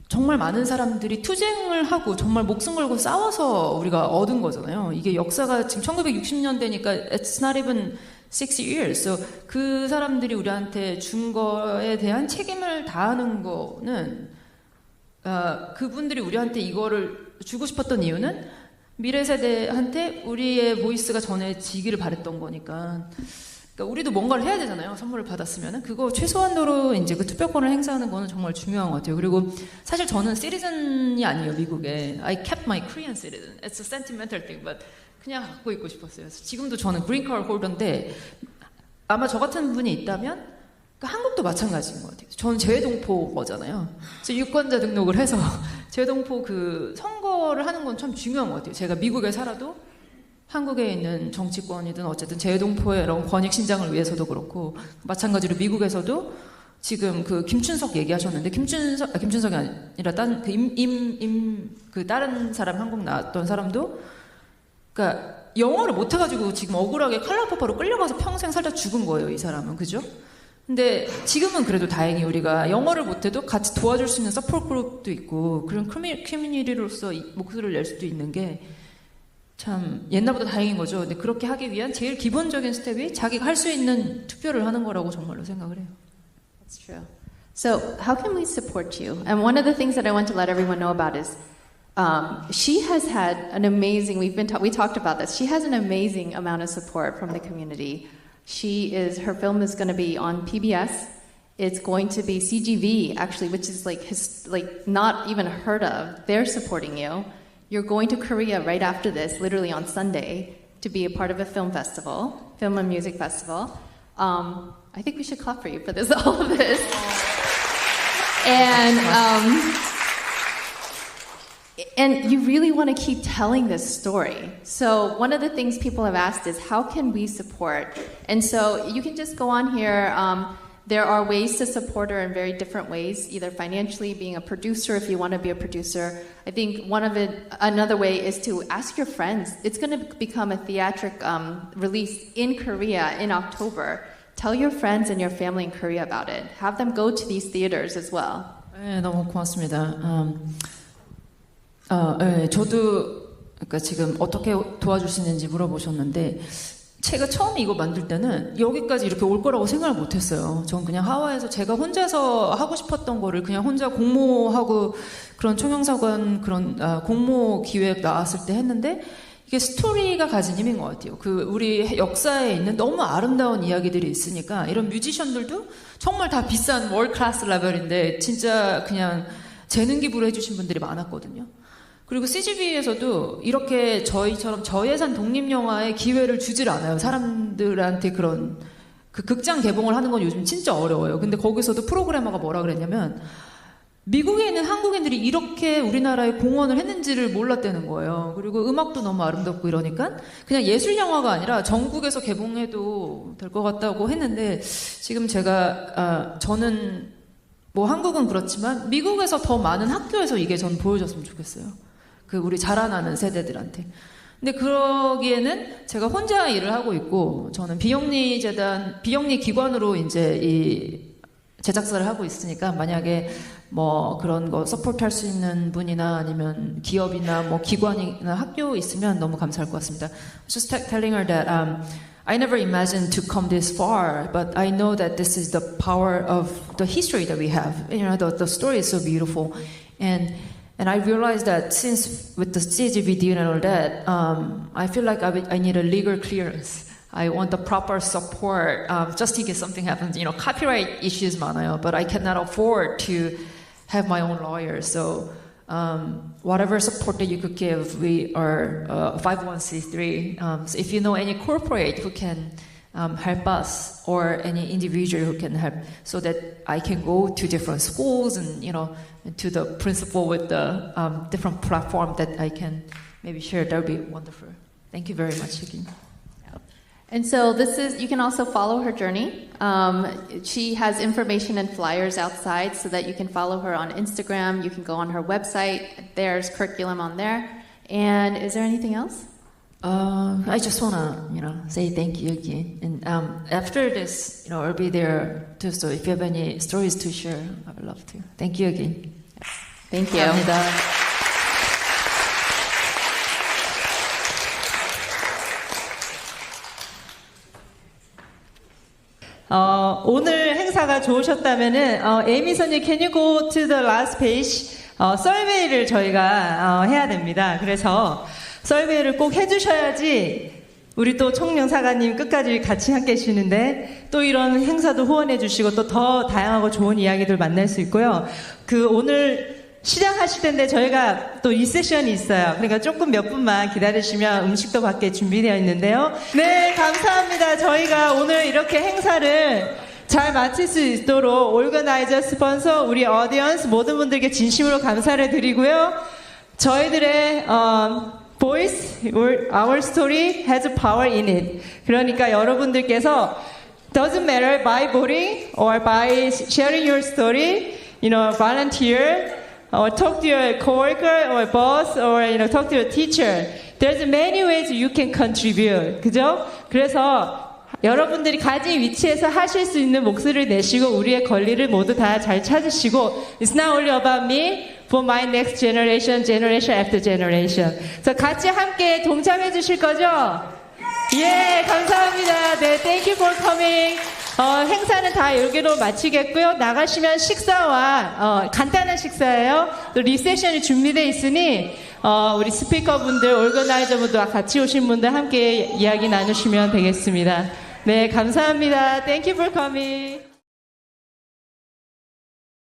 Speaker 14: 정말 많은 사람들이 투쟁을 하고 정말 목숨 걸고 싸워서 우리가 얻은 거잖아요. 이게 역사가 지금 1960년대니까 it's not even 6 years. So 그 사람들이 우리한테 준 거에 대한 책임을 다하는 거는 그분들이 우리한테 이거를 주고 싶었던 이유는 미래 세대한테 우리의 보이스가 전해지기를 바랬던 거니까. 그러니까 우리도 뭔가를 해야 되잖아요. 선물을 받았으면은 그거 최소한도로 이제 그 투표권을 행사하는 거는 정말 중요한 것 같아요. 그리고 사실 저는 시티즌이 아니에요, 미국에. I kept my Korean citizen. It's a sentimental thing, but 그냥 갖고 있고 싶었어요. 그래서 지금도 저는 그린카드 홀더인데 아마 저 같은 분이 있다면 한국도 마찬가지인 것 같아요. 저는 재외동포잖아요. 그래서 유권자 등록을 해서 재외동포 그 선거를 하는 건 참 중요한 것 같아요. 제가 미국에 살아도 한국에 있는 정치권이든 어쨌든 재외동포의 이런 권익 신장을 위해서도 그렇고 마찬가지로 미국에서도 지금 그 김춘석 얘기하셨는데 김춘석이 아니라 다른 사람 한국 나왔던 사람도 그러니까 영어를 못해가지고 지금 억울하게 칼라파파로 끌려가서 평생 살다 죽은 거예요, 이 사람은. 그죠? 근데 지금은 그래도 다행히 우리가 영어를 못해도 같이 도와줄 수 있는 서포트 그룹도 있고 그런 커뮤니티로서 목소리를 낼 수도 있는 게 참 옛날보다 다행인 거죠. 근데 그렇게 하기 위한 제일 기본적인 스텝이 자기가 할 수 있는 투표를 하는 거라고 정말로 생각을 해요.
Speaker 13: That's true. So how can we support you? And one of the things that I want to let everyone know about is she has had an amazing, we talked about this, she has an amazing amount of support from the community. Her film is going to be on PBS, It's going to be CGV, actually, which is like not even heard of. They're supporting you. You're going to Korea right after this, literally on Sunday, to be a part of a film festival, film and music festival. I think we should clap for you for this, all of this. And you really want to keep telling this story. So one of the things people have asked is, how can we support? And so you can just go on here. There are ways to support her in very different ways, either financially, being a producer if you want to be a producer. I think another way is to ask your friends. It's going to become a theatric release in Korea in October. Tell your friends and your family in Korea about it. Have them go to these theaters as well.
Speaker 14: 네, 너무 고맙습니다. 저도 그러니까 지금 어떻게 도와줄 수 있는지 물어보셨는데 제가 처음에 이거 만들 때는 여기까지 이렇게 올 거라고 생각을 못했어요. 전 그냥 하와이에서 제가 혼자서 하고 싶었던 거를 그냥 혼자 공모하고 그런 총영사관 그런 공모 기획 나왔을 때 했는데 이게 스토리가 가진 힘인 것 같아요. 우리 역사에 있는 너무 아름다운 이야기들이 있으니까 이런 뮤지션들도 정말 다 비싼 월 클래스 레벨인데 진짜 그냥 재능 기부를 해주신 분들이 많았거든요. 그리고 CGV에서도 이렇게 저희처럼 저예산 독립영화의 기회를 주질 않아요. 사람들한테 그런 극장 개봉을 하는 건 요즘 진짜 어려워요. 근데 거기서도 프로그래머가 뭐라 그랬냐면 미국에 있는 한국인들이 이렇게 우리나라에 공헌을 했는지를 몰랐다는 거예요. 그리고 음악도 너무 아름답고 이러니까 그냥 예술영화가 아니라 전국에서 개봉해도 될 것 같다고 했는데 지금 저는 뭐 한국은 그렇지만 미국에서 더 많은 학교에서 이게 전 보여줬으면 좋겠어요. 우리 자라나는 세대들한테. 근데 그러기에는 제가 혼자 일을 하고 있고 저는 비영리 기관으로 이제 이 제작사를 하고 있으니까 만약에 뭐 그런 거 서포트할 수 있는 분이나 아니면 기업이나 뭐 기관이나 학교 있으면 너무 감사할 것 같습니다. Just telling her that I never imagined to come this far, but I know that this is the power of the history that we have. You know, the story is so beautiful, and I realized that since with the CGV deal and all that, I feel like I need a legal clearance. I want the proper support just in case something happens. You know, copyright issues 많아요, but I cannot afford to have my own lawyer. So whatever support that you could give, we are 501c3. So if you know any corporate who can help us or any individual who can help, so that I can go to different schools and to the principal with the different platform that I can maybe share, that would be wonderful. Thank you very much, Hikin.
Speaker 13: And so you can also follow her journey. She has information and flyers outside so that you can follow her on Instagram. You can go on her website. There's curriculum on there. And is there anything else?
Speaker 14: I just want to, say thank you again. And after this, I'll be there too. So if you have any stories to share, I would love to. Thank you again.
Speaker 13: Thank you.
Speaker 14: 감사합니다.
Speaker 1: 오늘 행사가 좋으셨다면은 에이미 선님, can you go to the last page? 서베이를 저희가 해야 됩니다. 그래서 서베이를 꼭 해주셔야지 우리 또 총영사관님 끝까지 같이 함께 해주시는데 또 이런 행사도 후원해 주시고 또 더 다양하고 좋은 이야기들 만날 수 있고요. 오늘 시작하실 텐데 저희가 또 이 세션이 있어요. 그러니까 조금 몇 분만 기다리시면 음식도 밖에 준비되어 있는데요. 네, 감사합니다. 저희가 오늘 이렇게 행사를 잘 마칠 수 있도록 오르거나이저, 스폰서, 우리 어디언스 모든 분들께 진심으로 감사를 드리고요. 저희들의 voice, our story has power in it. 그러니까 여러분들께서 doesn't matter by voting or by sharing your story, volunteer, or talk to your coworker or boss, or talk to your teacher. There's many ways you can contribute. 그죠? 그래서 여러분들이 가진 위치에서 하실 수 있는 목소리를 내시고 우리의 권리를 모두 다 잘 찾으시고 It's not only about me, for my next generation, generation after generation. 그래서 같이 함께 동참해 주실 거죠? 예, 감사합니다. 네, thank you for coming. 행사는 다 여기로 마치겠고요. 나가시면 식사와 간단한 식사예요. 또 리세션이 준비되어 있으니 우리 스피커분들, 오르거나이저분들 같이 오신 분들 함께 이야기 나누시면 되겠습니다. 네, 감사합니다. Thank you for coming.